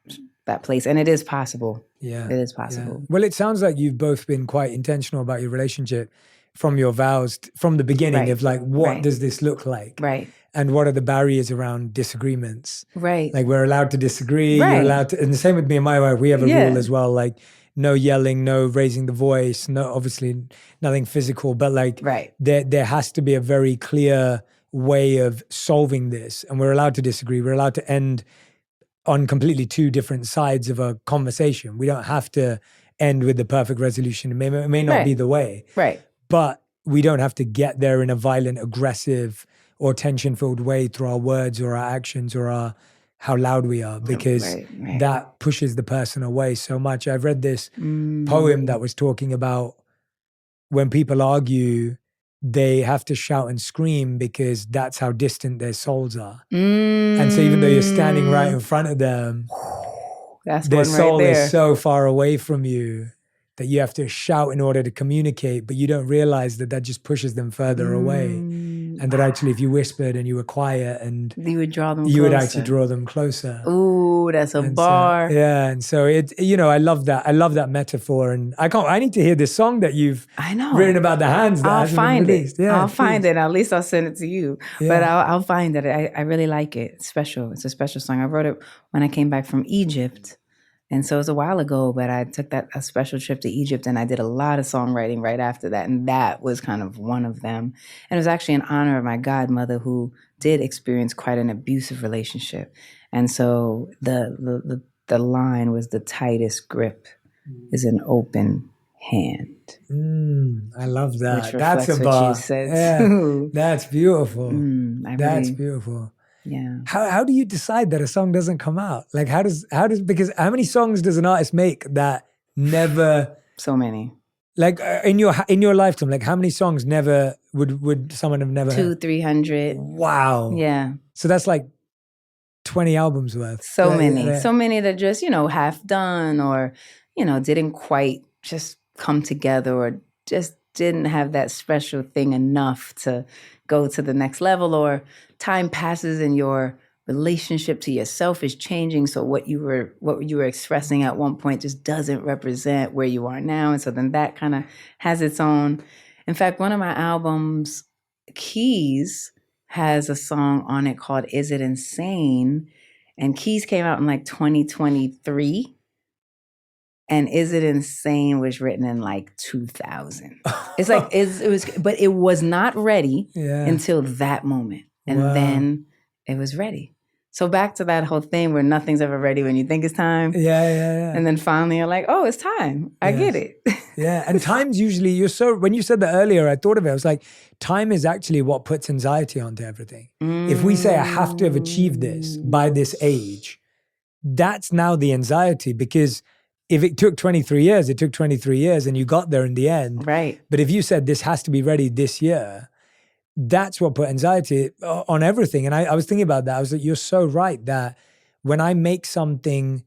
place, and it is possible. Yeah, it is possible. Yeah. Well, it sounds like you've both been quite intentional about your relationship from your vows from the beginning, of what does this look like? Right. And what are the barriers around disagreements? Right. Like, we're allowed to disagree. Right. You're allowed to, and the same with me and my wife. We have a rule as well, like no yelling, no raising the voice, no, obviously nothing physical, but there has to be a very clear way of solving this. And we're allowed to disagree. We're allowed to end on completely two different sides of a conversation. We don't have to end with the perfect resolution. It may not be the way. Right. But we don't have to get there in a violent, aggressive, or tension-filled way through our words or our actions or how loud we are, because that pushes the person away so much. I've read this poem that was talking about when people argue, they have to shout and scream because that's how distant their souls are. And so even though you're standing right in front of them, their soul is so far away from you that you have to shout in order to communicate, but you don't realize that just pushes them further away. And that actually if you whispered and you were quiet and you would draw them closer. You would actually draw them closer. Ooh, that's a bar. And so I love that. I love that metaphor. And I need to hear this song that you've written about the hands that I'll find it. Yeah, I'll find it. At least I'll send it to you. Yeah. But I'll find it. I really like it. It's special. It's a special song. I wrote it when I came back from Egypt. And so it was a while ago, but I took a special trip to Egypt and I did a lot of songwriting right after that. And that was kind of one of them. And it was actually in honor of my godmother who did experience quite an abusive relationship. And so the line was, the tightest grip is an open hand. I love that. Which That's a reflects bar. what you said too. That's beautiful. That's beautiful. Yeah. How do you decide that a song doesn't come out? Like because how many songs does an artist make that never? So many. Like in your lifetime, like how many songs never would someone have never 200-300. Wow. Yeah. So that's like 20 albums worth. So many that just, half done or, didn't quite just come together or just didn't have that special thing enough to go to the next level, or time passes and your relationship to yourself is changing. So what you were expressing at one point just doesn't represent where you are now. And so then that kind of has its own. In fact, one of my albums, Keys, has a song on it called Is It Insane? And Keys came out in like 2023. And Is It Insane was written in like 2000. It's like, but it was not ready until that moment. And then it was ready. So back to that whole thing where nothing's ever ready when you think it's time. Yeah. And then finally you're like, oh, it's time. I get it. Yeah. And time's usually, when you said that earlier, I thought of it. I was like, time is actually what puts anxiety onto everything. If we say I have to have achieved this by this age, that's now the anxiety, because if it took 23 years, it took 23 years and you got there in the end. Right. But if you said this has to be ready this year, that's what put anxiety on everything. And I was thinking about that. I was like, you're so right that when I make something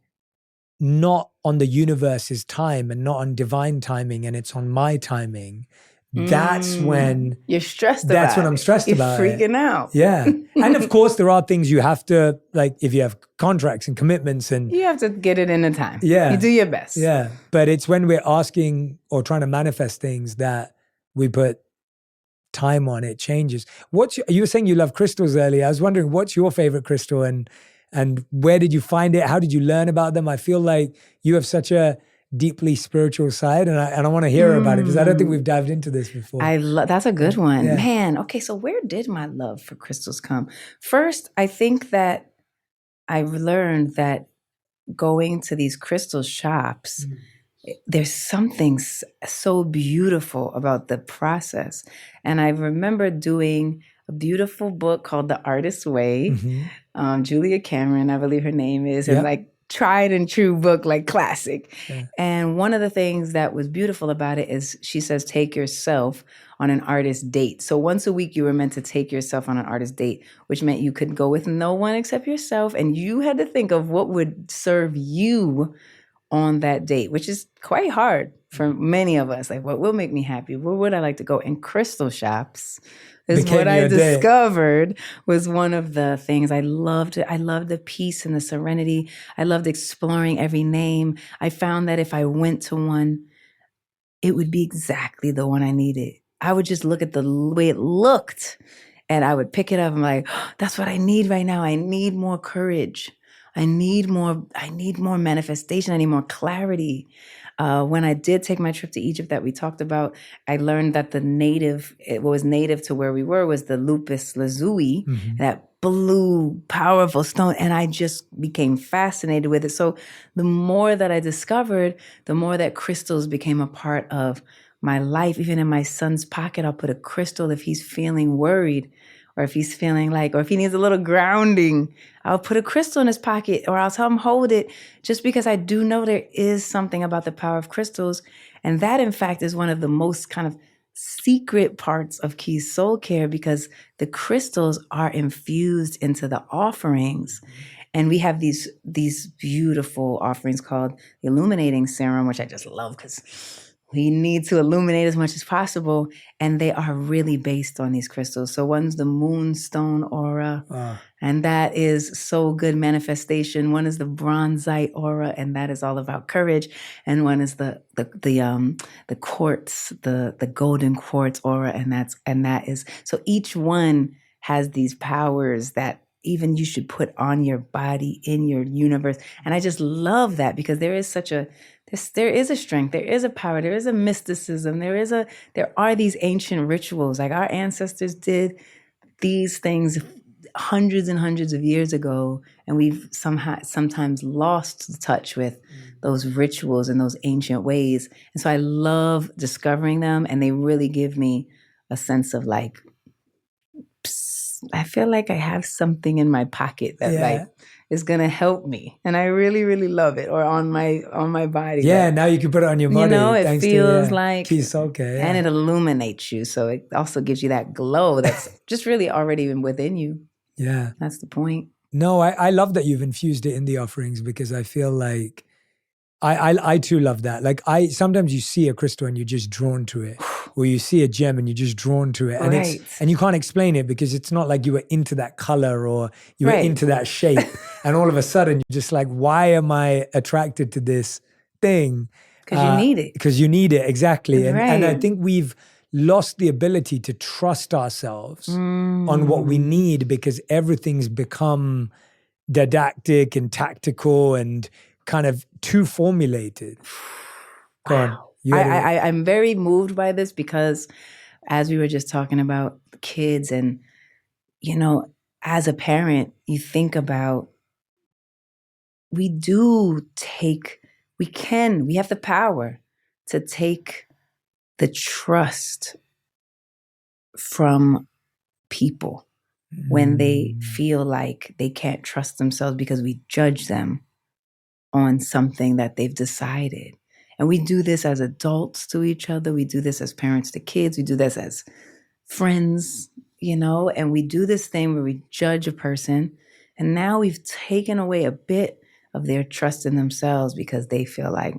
not on the universe's time and not on divine timing and it's on my timing, that's when you're stressed about That's when I'm stressed about it. You're freaking out. Yeah. And of course, there are things you have to, like if you have contracts and commitments and... You have to get it in a time. Yeah. You do your best. Yeah. But it's when we're asking or trying to manifest things that we put time on, it changes. You were saying you love crystals earlier. I was wondering, what's your favorite crystal and where did you find it? How did you learn about them? I feel like you have such a deeply spiritual side, and I want to hear about it because I don't think we've dived into this before. That's a good one. Yeah. Man, okay, so where did my love for crystals come? First, I think that I've learned that going to these crystal shops, there's something so beautiful about the process. And I remember doing a beautiful book called The Artist's Way. Julia Cameron, I believe her name is, and like tried and true book, like classic. Yeah. And one of the things that was beautiful about it is she says, take yourself on an artist date. So once a week you were meant to take yourself on an artist date, which meant you could go with no one except yourself. And you had to think of what would serve you on that date, which is quite hard for many of us. Like, what will make me happy? Where would I like to go? And crystal shops is what I discovered was one of the things I loved. I loved the peace and the serenity. I loved exploring every name. I found that if I went to one, it would be exactly the one I needed. I would just look at the way it looked and I would pick it up. I'm like, oh, that's what I need right now. I need more courage. I need more manifestation. I need more clarity. When I did take my trip to Egypt that we talked about, I learned that what was native to where we were was the lupus lazuli that blue, powerful stone. And I just became fascinated with it. So the more that I discovered, the more that crystals became a part of my life. Even in my son's pocket, I'll put a crystal if he's feeling worried, or if he's feeling like, or if he needs a little grounding, I'll put a crystal in his pocket, or I'll tell him hold it, just because I do know there is something about the power of crystals. And that, in fact, is one of the most kind of secret parts of Keys Soul Care, because the crystals are infused into the offerings. And we have these beautiful offerings called the Illuminating Serum, which I just love because we need to illuminate as much as possible. And they are really based on these crystals. So one's the Moonstone Aura, and that is so good manifestation. One is the Bronzite Aura, and that is all about courage. And one is the quartz, the golden quartz aura, and that is, so each one has these powers that even you should put on your body, in your universe. And I just love that, because there is there is a strength, there is a power, there is a mysticism, there are these ancient rituals. Like our ancestors did these things hundreds and hundreds of years ago, and we've sometimes lost touch with those rituals and those ancient ways. And so I love discovering them, and they really give me a sense of like, I feel like I have something in my pocket that like is gonna help me, and I really, really love it. Or on my body. Yeah, now you can put it on your body. It feels like Keys Soul Care, and it illuminates you, so it also gives you that glow that's just really already within you. Yeah, that's the point. No, I love that you've infused it in the offerings, because I feel like I too love that. Like sometimes you see a crystal and you're just drawn to it, or you see a gem and you're just drawn to it, and and you can't explain it, because it's not like you were into that color or you were into that shape, and all of a sudden you're just like, why am I attracted to this thing? Because you need it. Because you need it, exactly. And I think we've lost the ability to trust ourselves on what we need, because everything's become didactic and tactical and kind of too formulated. Go on. I'm very moved by this, because as we were just talking about kids, and, you know, as a parent, you think about, we have the power to take the trust from people when they feel like they can't trust themselves, because we judge them on something that they've decided. And we do this as adults to each other. We do this as parents to kids. We do this as friends, you know, and we do this thing where we judge a person. And now we've taken away a bit of their trust in themselves, because they feel like,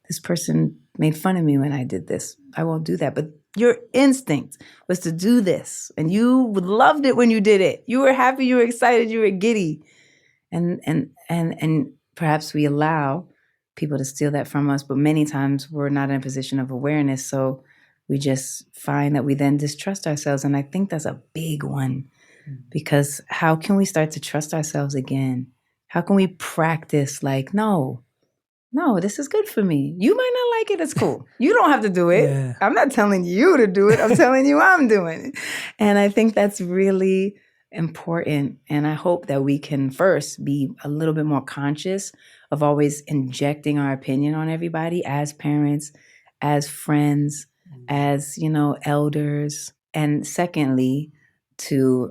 this person made fun of me when I did this. I won't do that. But your instinct was to do this, and you loved it when you did it. You were happy, you were excited, you were giddy. And perhaps we allow people to steal that from us, but many times we're not in a position of awareness. So we just find that we then distrust ourselves. And I think that's a big one, because how can we start to trust ourselves again? How can we practice like, no, this is good for me. You might not like it. It's cool. You don't have to do it. Yeah. I'm not telling you to do it. I'm telling you I'm doing it. And I think that's really important. And I hope that we can first be a little bit more conscious of always injecting our opinion on everybody, as parents, as friends, as, you know, elders. And secondly,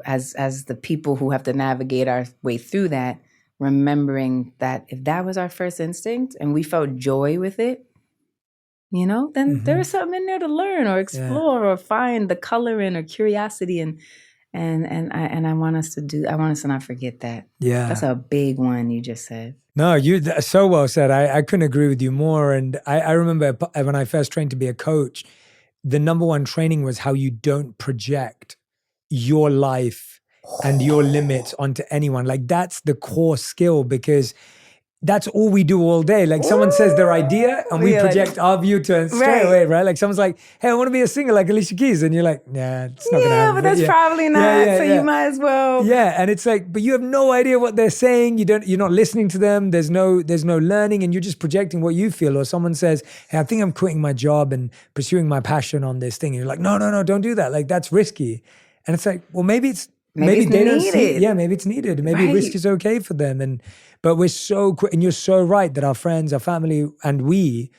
as the people who have to navigate our way through that, remembering that if that was our first instinct and we felt joy with it, you know, then there is something in there to learn or explore or find the color in, or curiosity. And I want us to not forget that. Yeah. That's a big one you just said. No, you so well said. I couldn't agree with you more. And I remember when I first trained to be a coach, the number one training was how you don't project your life and your limits onto anyone. Like, that's the core skill, because that's all we do all day. Like, someone says their idea and we project our view to it straight away, right? Like, someone's like, hey, I want to be a singer like Alicia Keys. And you're like, nah, it's not going to happen. But that's probably not. You might as well. Yeah. And it's like, but you have no idea what they're saying. You're not listening to them. There's no learning, and you're just projecting what you feel. Or someone says, hey, I think I'm quitting my job and pursuing my passion on this thing. And you're like, no, don't do that. Like, that's risky. And it's like, well, maybe maybe it's they don't needed. see. Yeah, maybe it's needed. Maybe risk is okay for them. But we're so quick, and you're so right that our friends, our family, and we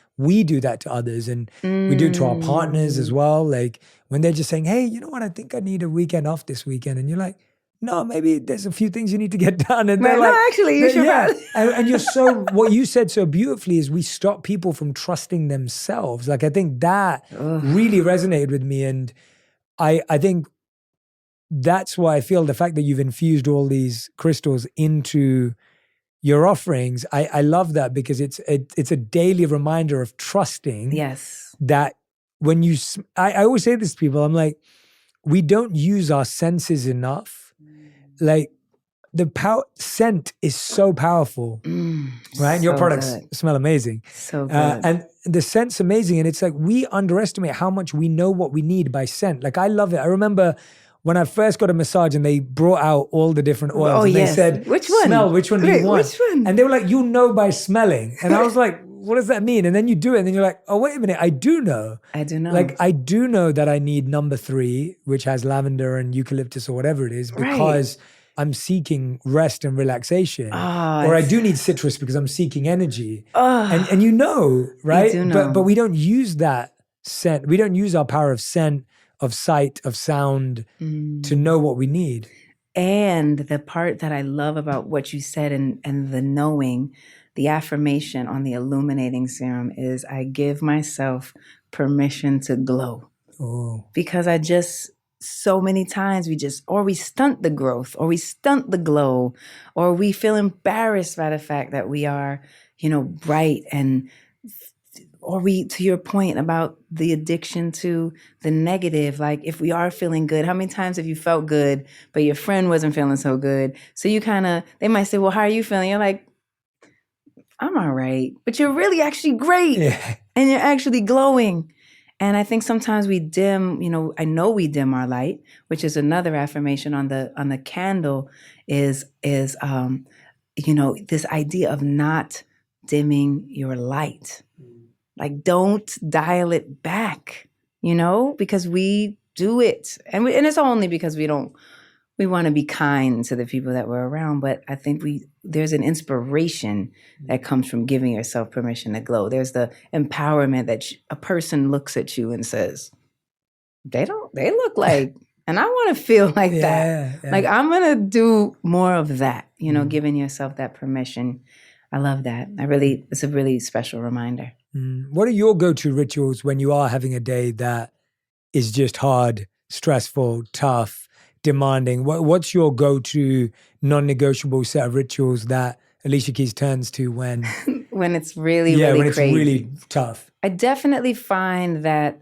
do that to others, and we do it to our partners as well. Like when they're just saying, "Hey, you know what? I think I need a weekend off this weekend," and you're like, "No, maybe there's a few things you need to get done." And they're Right, like, no, actually, you should. yeah. And you're so, what you said so beautifully is we stop people from trusting themselves. Like I think that really resonated with me, and I think that's why I feel the fact that you've infused all these crystals into your offerings, I love that, because it's a daily reminder of trusting. Yes. That when you, I always say this to people, I'm like, we don't use our senses enough. Like the scent is so powerful, right? And your so products good. smell amazing. So good. And the scent's amazing. And it's like, we underestimate how much we know what we need by scent. Like I love it. I remember when I first got a massage and they brought out all the different oils and they said, which one? Smell, which one do you want? Which one? And they were like, you know by smelling. And I was like, what does that mean? And then you do it and then you're like, oh, wait a minute, I do know. I do know. Like I do know that I need number 3, which has lavender and eucalyptus or whatever it is, because I'm seeking rest and relaxation. Or I do need citrus because I'm seeking energy. And you know, right? You do know. But we don't use that scent. We don't use our power of scent, of sight, of sound to know what we need. And the part that I love about what you said and the knowing, the affirmation on the illuminating serum is I give myself permission to glow. Because I just, so many times we stunt the growth, or we stunt the glow, or we feel embarrassed by the fact that we are, bright, or we, to your point about the addiction to the negative, like if we are feeling good, how many times have you felt good, but your friend wasn't feeling so good? So you they might say, well, how are you feeling? You're like, I'm all right, but you're really actually great. And you're actually glowing. And I think sometimes we dim, I know we dim our light, which is another affirmation on the candle is this idea of not dimming your light. Like, don't dial it back, because we do it. And it's only because we want to be kind to the people that we're around. But I think there's an inspiration that comes from giving yourself permission to glow. There's the empowerment that a person looks at you and says, they look like, and I want to feel like that. Yeah. Like, I'm going to do more of that, giving yourself that permission. I love that. It's a really special reminder. What are your go-to rituals when you are having a day that is just hard, stressful, tough, demanding? What's your go-to non-negotiable set of rituals that Alicia Keys turns to when when it's really crazy? It's really tough? I definitely find that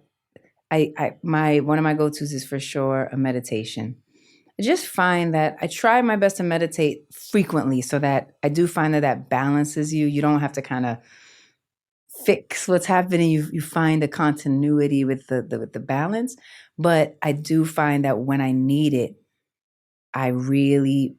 one of my go-tos is for sure a meditation. I just find that I try my best to meditate frequently so that I do find that balances you. You don't have to kind of fix what's happening. You find a continuity with the balance. But I do find that when I need it, I really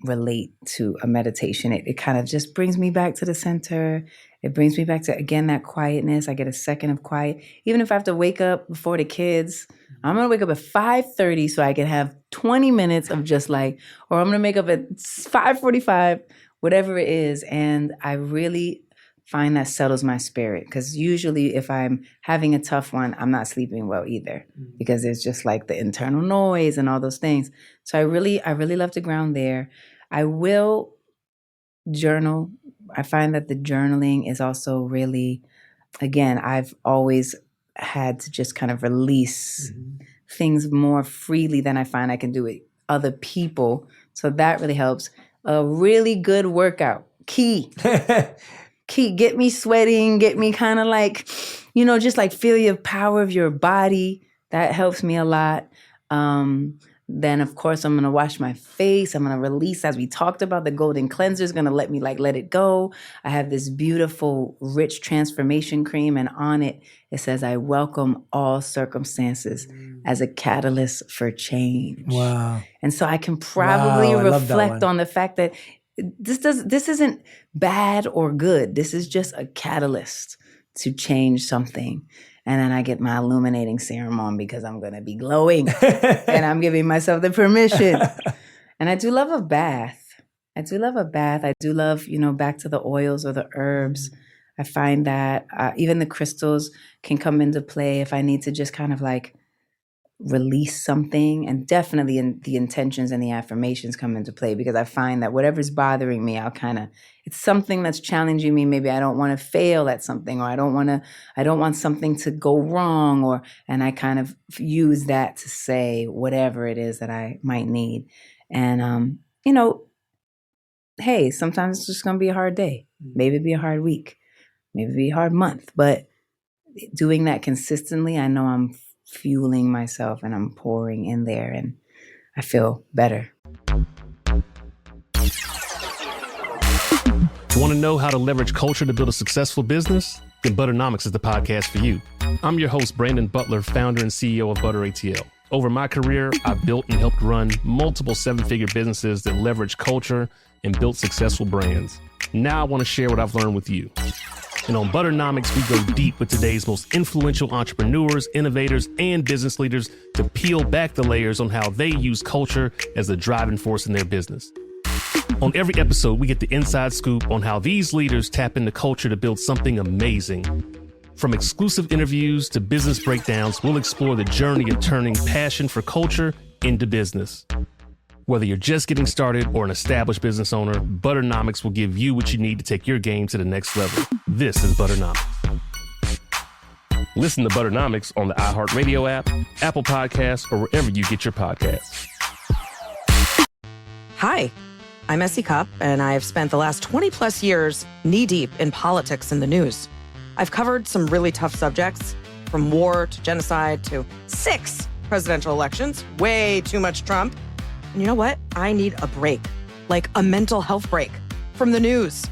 relate to a meditation. It kind of just brings me back to the center. It brings me back to, again, that quietness. I get a second of quiet. Even if I have to wake up before the kids, I'm going to wake up at 5:30 so I can have 20 minutes of just or I'm going to make up at 5:45, whatever it is. And I really find that settles my spirit, because usually if I'm having a tough one, I'm not sleeping well either, because there's just the internal noise and all those things. So I really love to ground there. I will journal. I find that the journaling is also really, again, I've always had to just kind of release things more freely than I find I can do with other people. So that really helps. A really good workout, key. Get me sweating, get me kind of just feel your power of your body. That helps me a lot. Then, of course, I'm going to wash my face. I'm going to release, as we talked about, the golden cleanser is going to let me let it go. I have this beautiful, rich transformation cream, and on it says, I welcome all circumstances as a catalyst for change. Wow. And so I can probably reflect on the fact that this isn't bad or good. This is just a catalyst to change something. And then I get my illuminating serum on because I'm going to be glowing and I'm giving myself the permission. And I do love a bath. I do love, back to the oils or the herbs. I find that even the crystals can come into play if I need to just kind of like release something. And definitely the intentions and the affirmations come into play, because I find that whatever's bothering me, it's something that's challenging me. Maybe I don't want to fail at something, or I don't want something to go wrong, and I kind of use that to say whatever it is that I might need. And, hey, sometimes it's just going to be a hard day. Maybe it'll be a hard week. Maybe it'll be a hard month. But doing that consistently, I know I'm fueling myself and I'm pouring in there, and I feel better. Want to know how to leverage culture to build a successful business? Then Butternomics is the podcast for you. I'm your host, Brandon Butler, founder and CEO of Butter ATL. Over my career, I've built and helped run multiple seven-figure businesses that leverage culture and built successful brands. Now I want to share what I've learned with you. And on Butternomics, we go deep with today's most influential entrepreneurs, innovators, and business leaders to peel back the layers on how they use culture as the driving force in their business. On every episode, we get the inside scoop on how these leaders tap into culture to build something amazing. From exclusive interviews to business breakdowns, we'll explore the journey of turning passion for culture into business. Whether you're just getting started or an established business owner, Butternomics will give you what you need to take your game to the next level. This is Butternomics. Listen to Butternomics on the iHeartRadio app, Apple Podcasts, or wherever you get your podcasts. Hi, I'm Essie Cupp, and I have spent the last 20 plus years knee-deep in politics and the news. I've covered some really tough subjects, from war to genocide to 6 presidential elections, way too much Trump. And you know what? I need a break, like a mental health break from the news,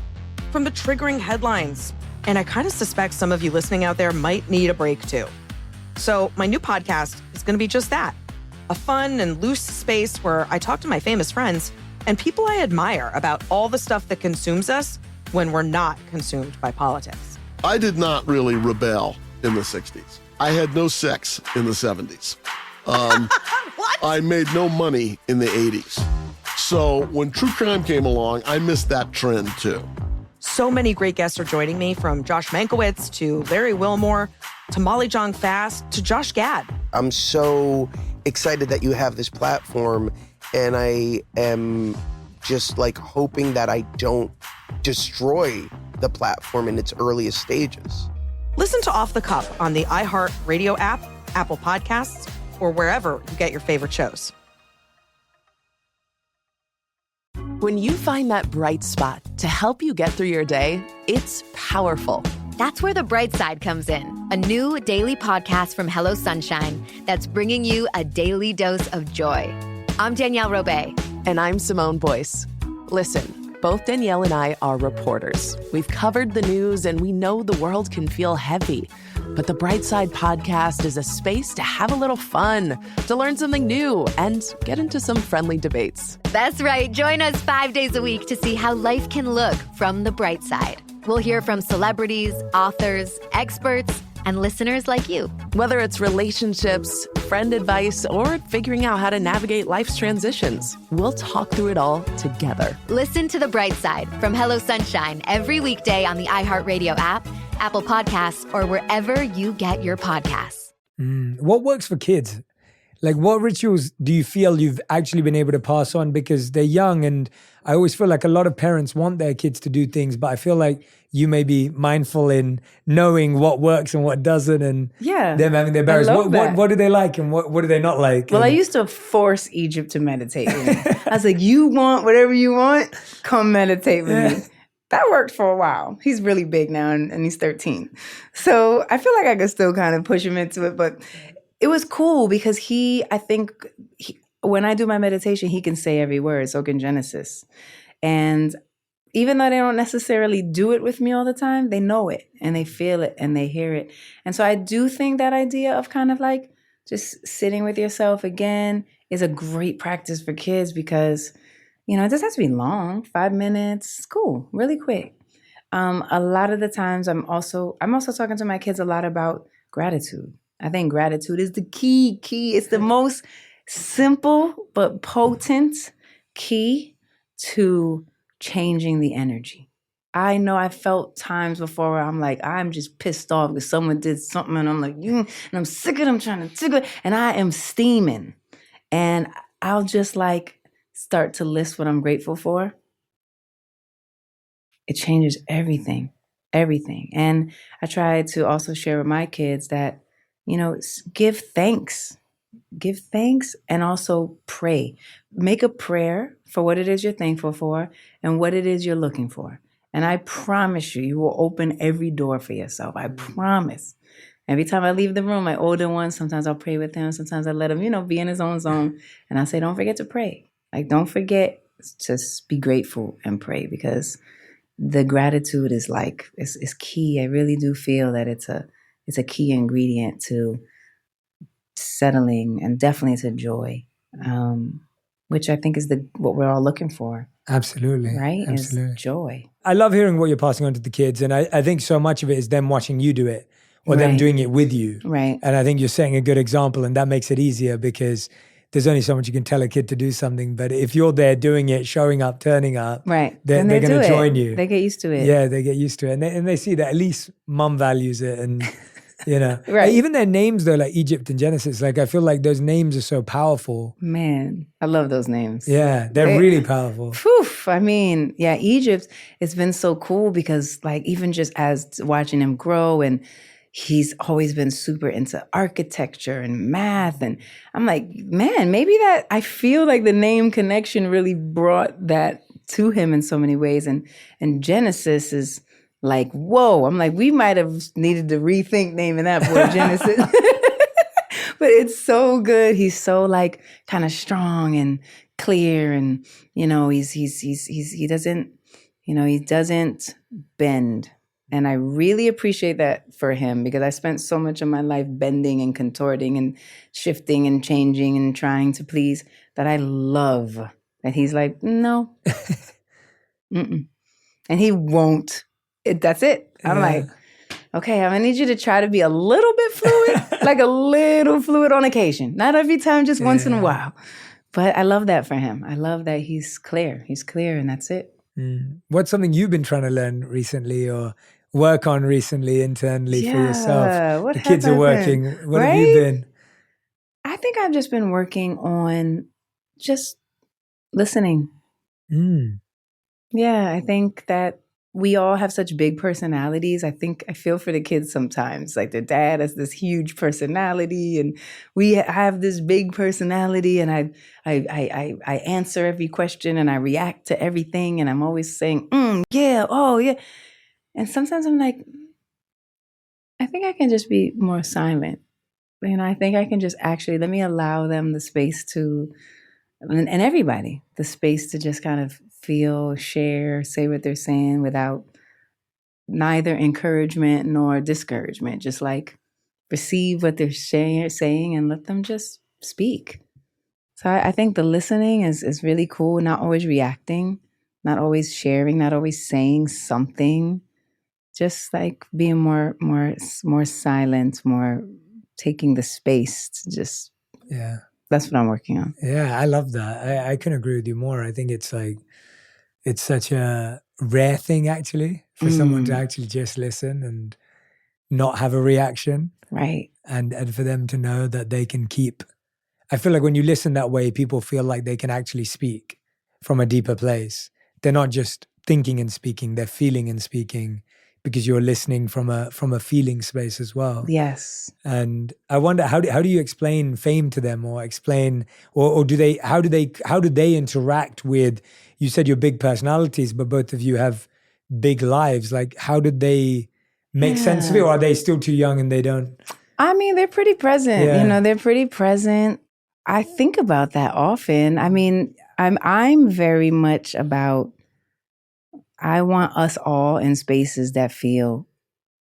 from the triggering headlines. And I kind of suspect some of you listening out there might need a break too. So my new podcast is going to be just that, a fun and loose space where I talk to my famous friends and people I admire about all the stuff that consumes us when we're not consumed by politics. I did not really rebel in the 60s. I had no sex in the 70s. What? I made no money in the 80s. So when true crime came along, I missed that trend too. So many great guests are joining me, from Josh Mankiewicz to Larry Wilmore to Molly Jong Fast to Josh Gad. I'm so excited that you have this platform, and I am just like hoping that I don't destroy the platform in its earliest stages. Listen to Off the Cuff on the iHeartRadio app, Apple Podcasts, or wherever you get your favorite shows. When you find that bright spot to help you get through your day, it's powerful. That's where The Bright Side comes in, a new daily podcast from Hello Sunshine that's bringing you a daily dose of joy. I'm Danielle Robay. And I'm Simone Boyce. Listen, both Danielle and I are reporters. We've covered the news and we know the world can feel heavy. But the Bright Side podcast is a space to have a little fun, to learn something new, and get into some friendly debates. That's right. Join us 5 days a week to see how life can look from the bright side. We'll hear from celebrities, authors, experts, and listeners like you. Whether it's relationships, friend advice, or figuring out how to navigate life's transitions, we'll talk through it all together. Listen to The Bright Side from Hello Sunshine every weekday on the iHeartRadio app, Apple Podcasts, or wherever you get your podcasts. What works for kids? Like, what rituals do you feel you've actually been able to pass on? Because they're young, and I always feel like a lot of parents want their kids to do things, but I feel like you may be mindful in knowing what works and what doesn't, and them having their barriers. What do they like and what do they not like? Well, I used to force Egypt to meditate with me. I was like, you want whatever you want? Come meditate with me. That worked for a while. He's really big now, and he's 13. So I feel like I could still kind of push him into it, but it was cool because I think when I do my meditation, he can say every word, so can Genesis. And even though they don't necessarily do it with me all the time, they know it and they feel it and they hear it. And so I do think that idea of kind of like just sitting with yourself again is a great practice for kids because, it doesn't have to be long, 5 minutes, it's cool, really quick. A lot of the times I'm also talking to my kids a lot about Gratitude. I think gratitude is the key. It's the most simple but potent key to changing the energy. I know I felt times before where I'm like, I'm just pissed off because someone did something and I'm like, and I'm sick of them trying to tickle it, and I am steaming. And I'll just like start to list what I'm grateful for. It changes everything. And I try to also share with my kids that, give thanks. Give thanks and also pray. Make a prayer for what it is you're thankful for and what it is you're looking for. And I promise you will open every door for yourself. I promise. Every time I leave the room, my older one, sometimes I'll pray with him. Sometimes I let him, be in his own zone. And I say, don't forget to pray. Like, don't forget to be grateful and pray, because the gratitude is is key. I really do feel that it's a key ingredient to settling and definitely to joy, which I think is what we're all looking for. Absolutely. Right? Absolutely. Is joy. I love hearing what you're passing on to the kids. And I think so much of it is them watching you do it or them doing it with you. Right. And I think you're setting a good example, and that makes it easier because there's only so much you can tell a kid to do something. But if you're there doing it, showing up, turning up, right, they're going to join you. They get used to it. Yeah, they get used to it. And they see that at least mum values it. And, right. Even their names though, like Egypt and Genesis, like I feel like those names are so powerful. Man, I love those names. Yeah, they're really powerful. Phew, I mean, yeah, Egypt, it's been so cool because like even just as watching him grow, and he's always been super into architecture and math. And I'm like, man, maybe that, I feel like the name connection really brought that to him in so many ways. And Genesis is like, whoa, I'm like, we might have needed to rethink naming that boy Genesis. But it's so good. He's so like kind of strong and clear, and he doesn't bend. And I really appreciate that for him, because I spent so much of my life bending and contorting and shifting and changing and trying to please, that I love that he's like, no. Mm-mm. And he won't. That's it. I'm like, okay, I'm going to need you to try to be a little bit fluid, like a little fluid on occasion. Not every time, just once in a while. But I love that for him. I love that he's clear. He's clear, and that's it. What's something you've been trying to learn recently or work on recently internally for yourself? The kids are working. What have you been? I think I've just been working on just listening. Yeah, I think that we all have such big personalities. I feel for the kids sometimes. Like their dad has this huge personality, and we have this big personality, and I answer every question and I react to everything, and I'm always saying, yeah, oh yeah. And sometimes I'm like, I think I can just be more silent. I think I can just actually, let me allow them the space to, and everybody, the space to just kind of feel, share, say what they're saying without neither encouragement nor discouragement. Just like receive what they're saying and let them just speak. So I think the listening is really cool. Not always reacting, not always sharing, not always saying something. Just like being more silent, more taking the space to just. Yeah. That's what I'm working on. Yeah, I love that. I couldn't agree with you more. I think it's such a rare thing actually for someone to actually just listen and not have a reaction. Right. And for them to know that they can keep. I feel like when you listen that way, people feel like they can actually speak from a deeper place. They're not just thinking and speaking, they're feeling and speaking, because you're listening from a feeling space as well. Yes. And I wonder how do you explain fame to them, or explain or how do they interact with, you said you're big personalities, but both of you have big lives. Like how did they make sense of it, or are they still too young and they don't? I mean, they're pretty present. Yeah. They're pretty present. I think about that often. I mean, I'm very much about, I want us all in spaces that feel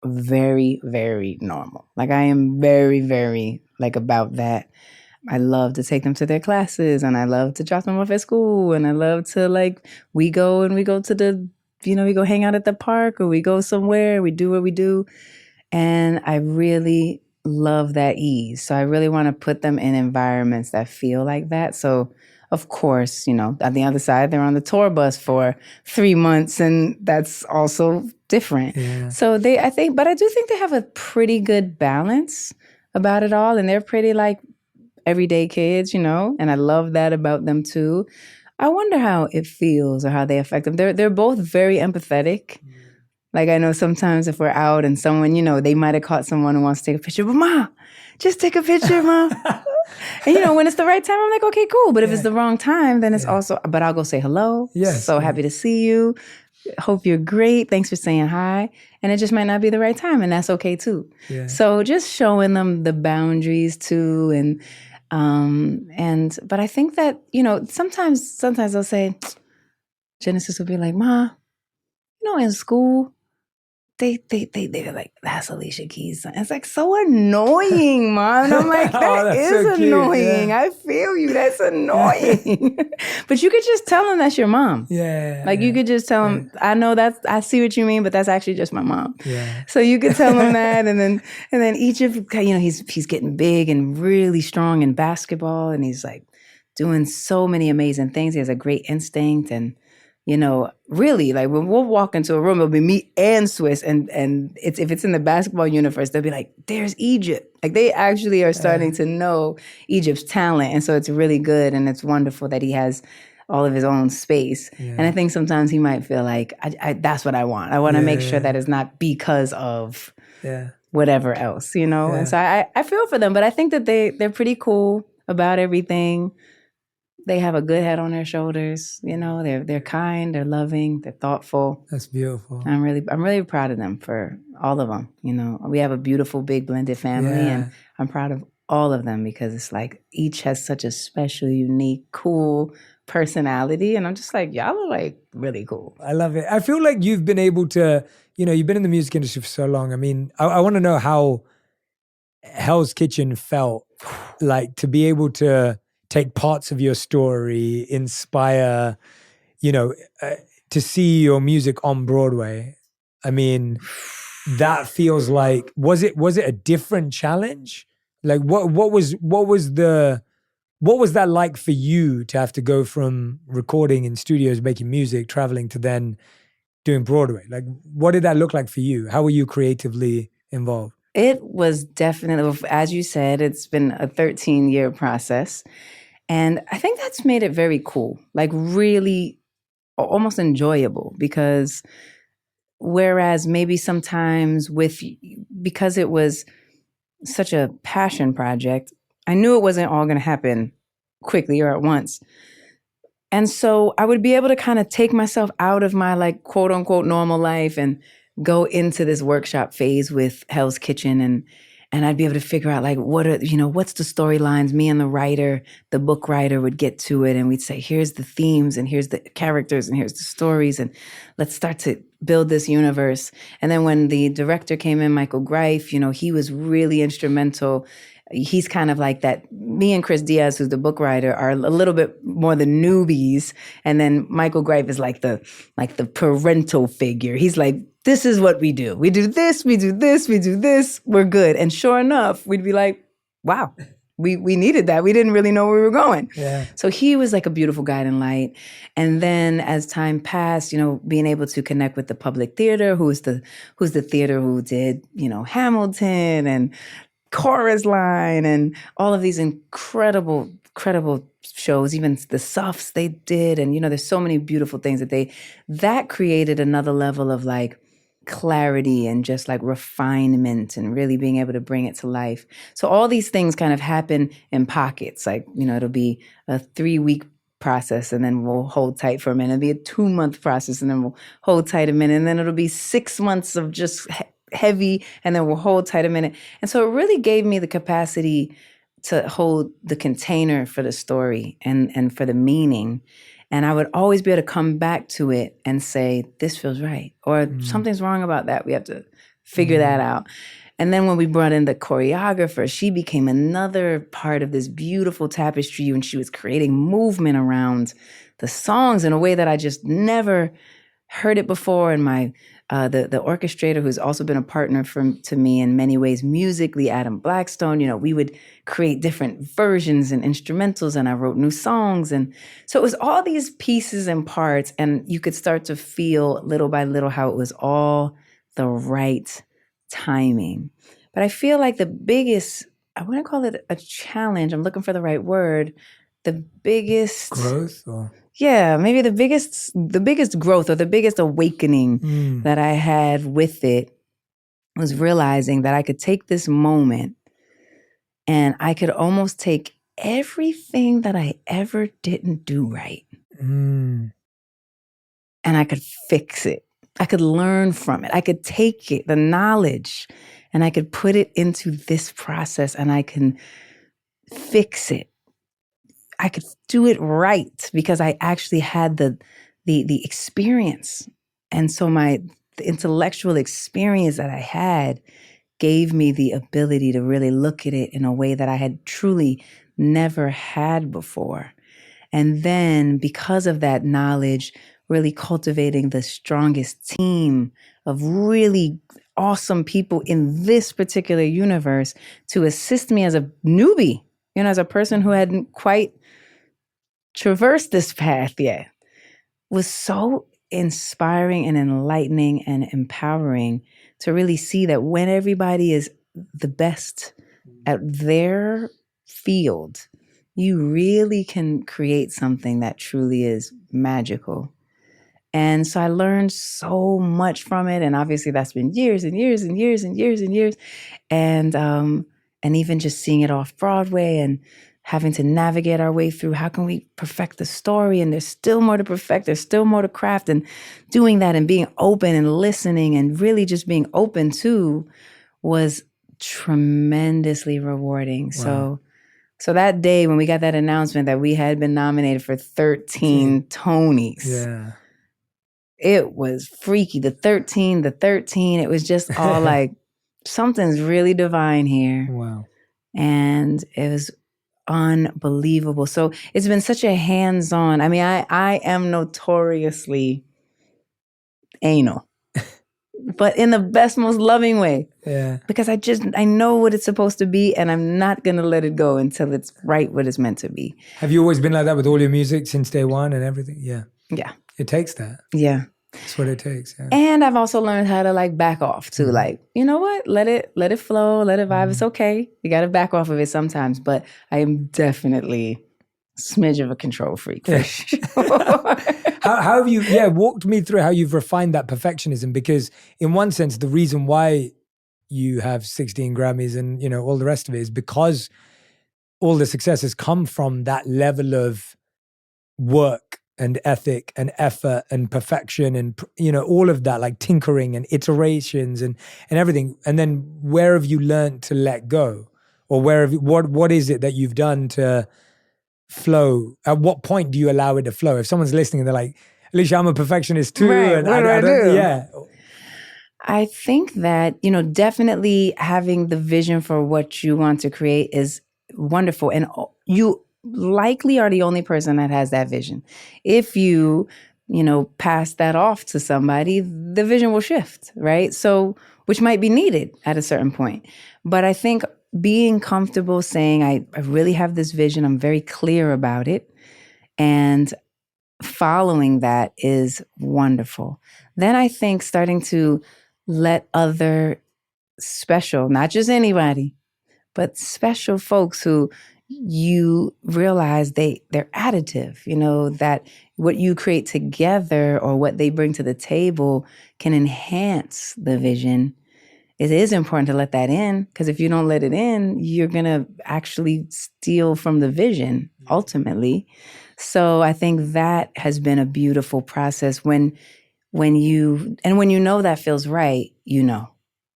very, very normal. Like I am very, very about that. I love to take them to their classes, and I love to drop them off at school, and I love to we go to the, we go hang out at the park, or we go somewhere, we do what we do. And I really love that ease. So I really want to put them in environments that feel like that. So of course, on the other side, they're on the tour bus for 3 months, and that's also different. Yeah. So I do think they have a pretty good balance about it all, and they're pretty like everyday kids, and I love that about them too. I wonder how it feels or how they affect them. They're both very empathetic. Like I know sometimes if we're out and someone, they might have caught someone who wants to take a picture, but Ma, just take a picture, Ma. And when it's the right time, I'm like, okay, cool. But if it's the wrong time, then it's also, but I'll go say hello. Yes. So happy to see you. Hope you're great. Thanks for saying hi. And it just might not be the right time, and that's okay too. Yeah. So just showing them the boundaries too. But I think that, sometimes they'll say, Genesis will be like, Ma, in school, they're like, that's Alicia Keys. It's like so annoying, Mom. And I'm like, that is so cute. annoying. Yeah. I feel you. That's annoying. But you could just tell them that's your mom. Yeah. Like you could just tell them, I see what you mean, but that's actually just my mom. Yeah. So you could tell them that, and then each of, he's getting big and really strong in basketball, and he's like doing so many amazing things. He has a great instinct, and really, like when we'll walk into a room, it'll be me and Swiss, and if it's in the basketball universe, they'll be like, "There's Egypt." Like they actually are starting to know Egypt's talent, and so it's really good, and it's wonderful that he has all of his own space. Yeah. And I think sometimes he might feel like, that's what I want. I want to make sure that it's not because of whatever else, And so I feel for them, but I think that they're pretty cool about everything. They have a good head on their shoulders, they're kind, they're loving, they're thoughtful. That's beautiful. I'm really proud of them, for all of them. We have a beautiful, big blended family, and I'm proud of all of them because it's like each has such a special, unique, cool personality. And I'm just like, y'all are like really cool. I love it. I feel like you've been able to, you've been in the music industry for so long. I mean, I want to know how Hell's Kitchen felt like to be able to take parts of your story, inspire, to see your music on Broadway. I mean, that feels like, was it a different challenge? Like what was that like for you to have to go from recording in studios, making music, traveling to then doing Broadway? Like what did that look like for you? How were you creatively involved? It was definitely, as you said, it's been a 13-year process. And I think that's made it very cool, like really almost enjoyable, because whereas maybe sometimes because it was such a passion project, I knew it wasn't all going to happen quickly or at once. And so I would be able to kind of take myself out of my like quote unquote normal life and go into this workshop phase with Hell's Kitchen, and I'd be able to figure out like what's the storylines. Me and the book writer would get to it, and we'd say, here's the themes and here's the characters and here's the stories, and let's start to build this universe. And then when the director came in, Michael Greif, he was really instrumental. He's kind of like that. Me and Chris Diaz, who's the book writer, are a little bit more the newbies, and then Michael Greif is like the parental figure. He's like, this is what we do. We do this, we do this, we do this. We're good. And sure enough, we'd be like, wow, we needed that. We didn't really know where we were going. Yeah. So he was like a beautiful guiding light. And then as time passed, being able to connect with the Public Theater, who's the theater who did, Hamilton and Chorus Line and all of these incredible shows, even the Softs they did. And, there's so many beautiful things that created another level of like clarity and just like refinement and really being able to bring it to life. So all these things kind of happen in pockets. Like, it'll be a 3-week process, and then we'll hold tight for a minute. It'll be a 2-month process, and then we'll hold tight a minute. And then it'll be 6 months of just heavy, and then we'll hold tight a minute. And so it really gave me the capacity to hold the container for the story and for the meaning. And I would always be able to come back to it and say, this feels right, or something's wrong about that. We have to figure that out. And then when we brought in the choreographer, she became another part of this beautiful tapestry, and she was creating movement around the songs in a way that I just never heard it before, and my the orchestrator, who's also been a partner to me in many ways musically, Adam Blackstone, we would create different versions and instrumentals, and I wrote new songs. And so it was all these pieces and parts, and you could start to feel little by little how it was all the right timing. But I feel like the biggest, I wouldn't call it a challenge, I'm looking for the right word, the biggest growth, or yeah, maybe the biggest growth or the biggest awakening that I had with it was realizing that I could take this moment and I could almost take everything that I ever didn't do right and I could fix it. I could learn from it. I could take it, the knowledge, and I could put it into this process and I can fix it. I could do it right because I actually had the experience. And so the intellectual experience that I had gave me the ability to really look at it in a way that I had truly never had before. And then because of that knowledge, really cultivating the strongest team of really awesome people in this particular universe to assist me as a newbie, as a person who hadn't quite traversed this path yet, was so inspiring and enlightening and empowering to really see that when everybody is the best at their field, you really can create something that truly is magical. And so I learned so much from it. And obviously that's been years and years and years and years and years. And even just seeing it off Broadway and having to navigate our way through how can we perfect the story, and there's still more to perfect, there's still more to craft, and doing that and being open and listening and really just being open to was tremendously rewarding. Wow. So that day when we got that announcement that we had been nominated for 13 Tonys, it was freaky. The 13, it was just all like, something's really divine here. Wow. And it was unbelievable. So it's been such a hands-on. I mean, I am notoriously anal, but in the best, most loving way. Yeah. Because I know what it's supposed to be, and I'm not going to let it go until it's right what it's meant to be. Have you always been like that with all your music since day one and everything? Yeah. Yeah. It takes that. Yeah. That's what it takes. Yeah. And I've also learned how to like back off too. Like, you know what? Let it flow, let it vibe. It's okay. You got to back off of it sometimes, but I am definitely a smidge of a control freak for sure. How have you, walked me through how you've refined that perfectionism? Because in one sense, the reason why you have 16 Grammys and, all the rest of it is because all the success has come from that level of work and ethic and effort and perfection and, all of that, like tinkering and iterations and everything. And then where have you learned to let go? Or what is it that you've done to flow? At what point do you allow it to flow? If someone's listening and they're like, Alicia, I'm a perfectionist too. Right, and what do I do? Yeah. I think that, definitely having the vision for what you want to create is wonderful. And you likely are the only person that has that vision. If you, pass that off to somebody, the vision will shift, right? So, which might be needed at a certain point. But I think being comfortable saying, I really have this vision, I'm very clear about it, and following that is wonderful. Then I think starting to let other special, not just anybody, but special folks who you realize they're additive, that what you create together or what they bring to the table can enhance the vision. It is important to let that in, because if you don't let it in, you're going to actually steal from the vision ultimately. So I think that has been a beautiful process when you know that feels right,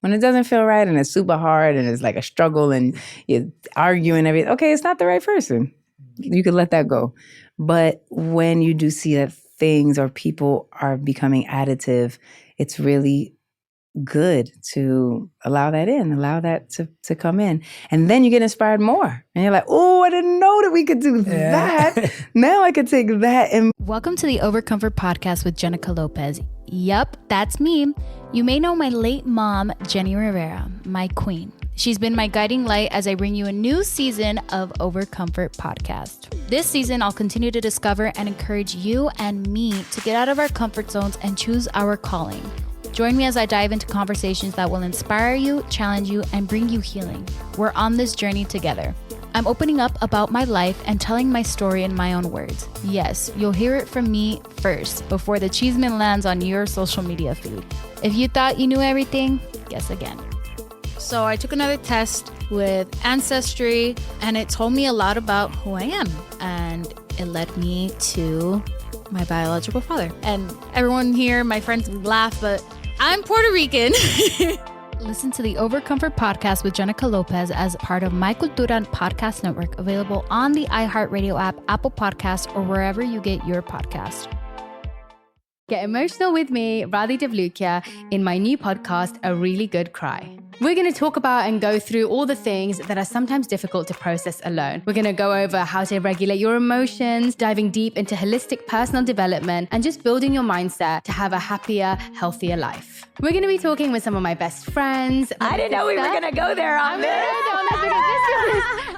When it doesn't feel right and it's super hard and it's like a struggle and you're arguing everything, okay, it's not the right person. You can let that go. But when you do see that things or people are becoming additive, it's really good to allow that in, allow that to come in. And then you get inspired more. And you're like, oh, I didn't know that we could do that. Now I could take that and... Welcome to the Overcomfort Podcast with Jenica Lopez. Yup, that's me. You may know my late mom, Jenny Rivera, my queen. She's been my guiding light as I bring you a new season of Overcomfort Podcast. This season, I'll continue to discover and encourage you and me to get out of our comfort zones and choose our calling. Join me as I dive into conversations that will inspire you, challenge you, and bring you healing. We're on this journey together. I'm opening up about my life and telling my story in my own words. Yes, you'll hear it from me first before the cheeseman lands on your social media feed. If you thought you knew everything, guess again. So I took another test with Ancestry, and it told me a lot about who I am. And it led me to my biological father. And everyone here, my friends would laugh, but I'm Puerto Rican. Listen to the Overcomfort Podcast with Jenica Lopez as part of My Cultura Podcast Network, available on the iHeartRadio app, Apple Podcasts, or wherever you get your podcast. Get emotional with me, Radhi Devlukia, in my new podcast, A Really Good Cry. We're going to talk about and go through all the things that are sometimes difficult to process alone. We're going to go over how to regulate your emotions, diving deep into holistic personal development, and just building your mindset to have a happier, healthier life. We're going to be talking with some of my best friends. I didn't know we were going to go there on this.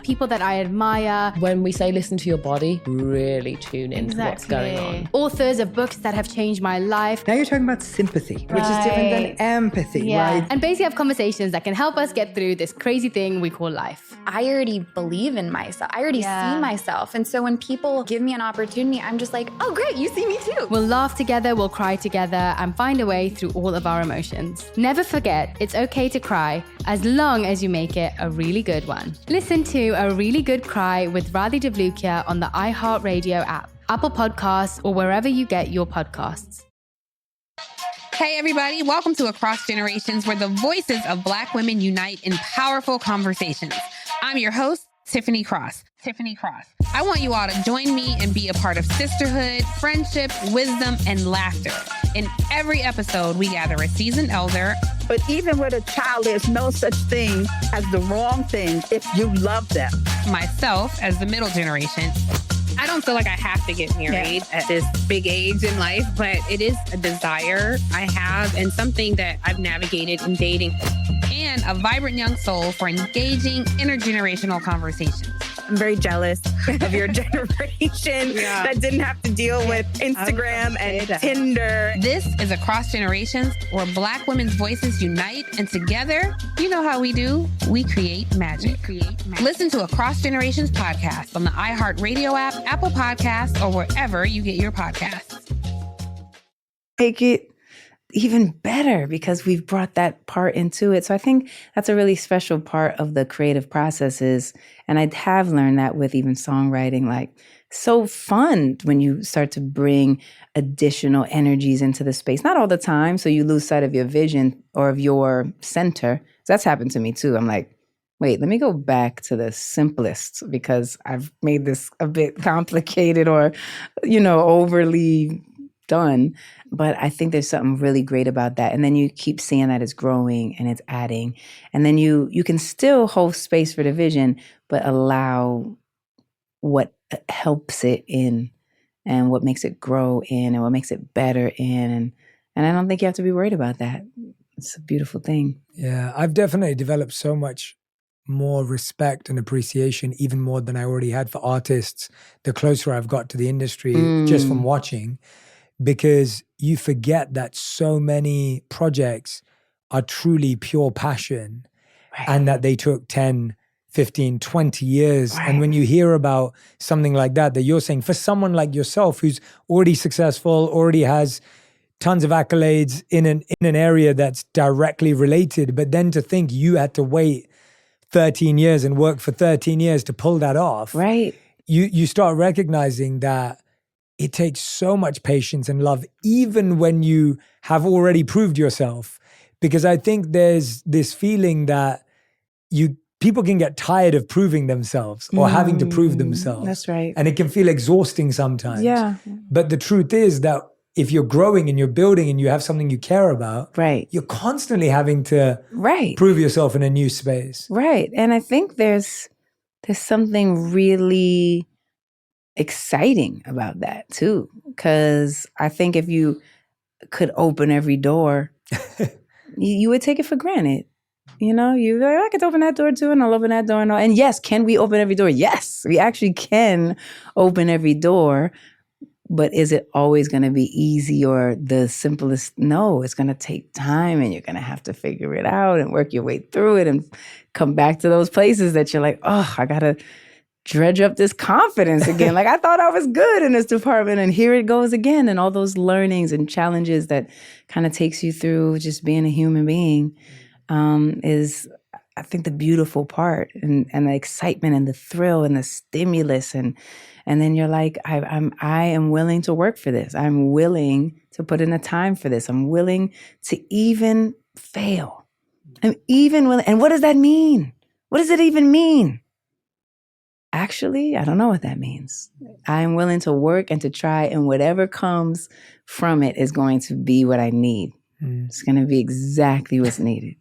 People that I admire. When we say listen to your body, really tune into what's going on. Authors of books that have changed my life. Now you're talking about sympathy, which is different than empathy, right? And basically have conversations that can help us get through this crazy thing we call life. I already believe in myself. I already see myself. And so when people give me an opportunity, I'm just like, oh, great, you see me too. We'll laugh together, we'll cry together, and find a way through all of our emotions. Never forget, it's okay to cry as long as you make it a really good one. Listen to A Really Good Cry with Radhi Devlukia on the iHeartRadio app, Apple Podcasts, or wherever you get your podcasts. Hey, everybody. Welcome to Across Generations, where the voices of Black women unite in powerful conversations. I'm your host, Tiffany Cross. I want you all to join me and be a part of sisterhood, friendship, wisdom, and laughter. In every episode, we gather a seasoned elder. But even with a child, there's no such thing as the wrong thing if you love them. Myself as the middle generation. I don't feel like I have to get married at this big age in life, but it is a desire I have and something that I've navigated in dating. And a vibrant young soul for engaging intergenerational conversations. I'm very jealous of your generation that didn't have to deal with Instagram and Tinder. This is Across Generations, where Black women's voices unite, and together, you know how we do, we create magic. Listen to Across Generations podcast on the iHeartRadio app, Apple Podcasts, or wherever you get your podcasts. Make it even better because we've brought that part into it. So I think that's a really special part of the creative processes. And I have learned that with even songwriting, like so fun when you start to bring additional energies into the space. Not all the time, so you lose sight of your vision or of your center. So that's happened to me too. I'm like, wait, let me go back to the simplest because I've made this a bit complicated or, overly done. But I think there's something really great about that. And then you keep seeing that it's growing and it's adding. And then you can still hold space for the vision, but allow what helps it in and what makes it grow in and what makes it better in. And I don't think you have to be worried about that. It's a beautiful thing. Yeah, I've definitely developed so much more respect and appreciation, even more than I already had for artists, the closer I've got to the industry just from watching. Because you forget that so many projects are truly pure passion and that they took 10, 15, 20 years. And when you hear about something like that you're saying, for someone like yourself who's already successful, already has tons of accolades in an area that's directly related, but then to think you had to wait 13 years and work for 13 years to pull that off. Right. You start recognizing that it takes so much patience and love, even when you have already proved yourself. Because I think there's this feeling that people can get tired of proving themselves or having to prove themselves. That's right. And it can feel exhausting sometimes. Yeah. But the truth is that if you're growing and you're building and you have something you care about, right, you're constantly having to prove yourself in a new space. Right. And I think there's something really exciting about that too. Because I think if you could open every door, you would take it for granted. You know, you're like, I could open that door too, and I'll open that door. And yes, can we open every door? Yes, we actually can open every door. But is it always going to be easy or the simplest? No, it's going to take time, and you're going to have to figure it out and work your way through it and come back to those places that you're like, oh, I got to dredge up this confidence again. Like I thought I was good in this department, and here it goes again. And all those learnings and challenges that kind of takes you through just being a human being is, I think, the beautiful part, and the excitement and the thrill and the stimulus, and then you're like, I am willing to work for this. I'm willing to put in the time for this. I'm willing to even fail. I'm even willing. And what does that mean? What does it even mean? Actually, I don't know what that means. I'm willing to work and to try, and whatever comes from it is going to be what I need. It's going to be exactly what's needed.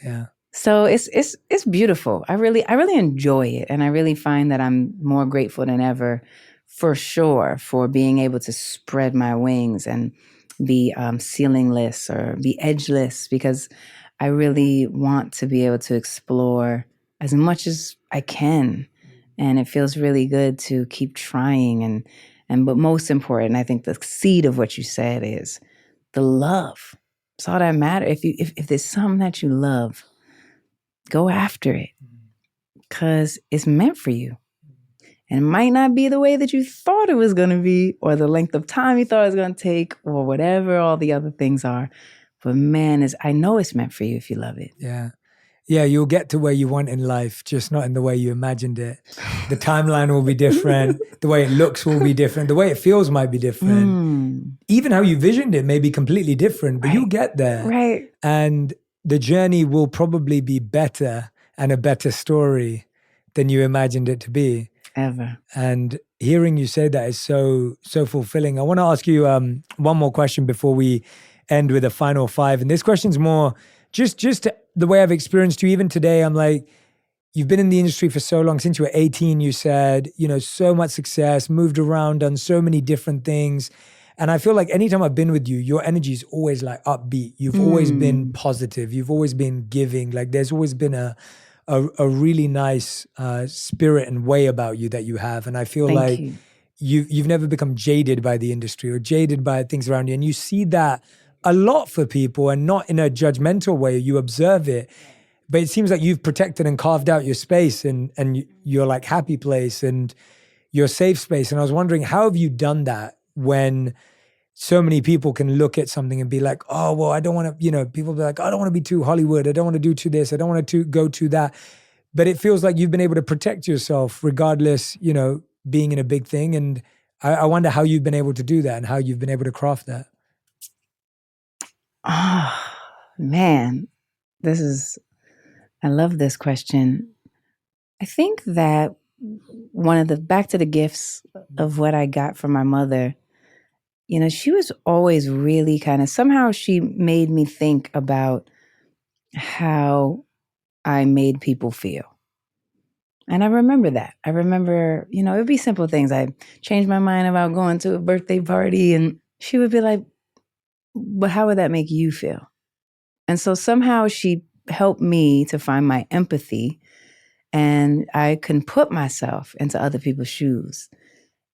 Yeah. So it's beautiful. I really enjoy it, and I really find that I'm more grateful than ever, for sure, for being able to spread my wings and be ceilingless or be edgeless, because I really want to be able to explore as much as I can, and it feels really good to keep trying. But most important, I think the seed of what you said is the love. It's all that matters. If there's something that you love, go after it, because it's meant for you. And it might not be the way that you thought it was going to be, or the length of time you thought it was going to take, or whatever all the other things are. But man, I know it's meant for you if you love it. Yeah. Yeah, you'll get to where you want in life, just not in the way you imagined it. The timeline will be different. The way it looks will be different. The way it feels might be different. Even how you visioned it may be completely different, but you'll get there. Right. And the journey will probably be better and a better story than you imagined it to be. Ever. And hearing you say that is so fulfilling. I want to ask you one more question before we end with a final 5. And this question's more just the way I've experienced you. Even today, I'm like, you've been in the industry for so long. Since you were 18, you said, so much success, moved around, done so many different things. And I feel like anytime I've been with you, your energy is always like upbeat. You've always been positive. You've always been giving. Like there's always been a really nice spirit and way about you that you have. And I feel Thank like you. you've never become jaded by the industry or jaded by things around you. And you see that a lot for people, and not in a judgmental way. You observe it. But it seems like you've protected and carved out your space and your like happy place and your safe space. And I was wondering, how have you done that when so many people can look at something and be like, oh, well, I don't want to, people be like, I don't want to be too Hollywood. I don't want to do to this. I don't want to go to that. But it feels like you've been able to protect yourself regardless, being in a big thing. And I wonder how you've been able to do that and how you've been able to craft that. Oh, man, I love this question. I think that back to the gifts of what I got from my mother, she was always really somehow she made me think about how I made people feel. And I remember that. I remember, it would be simple things. I changed my mind about going to a birthday party, and she would be like, but how would that make you feel? And so somehow she helped me to find my empathy, and I can put myself into other people's shoes.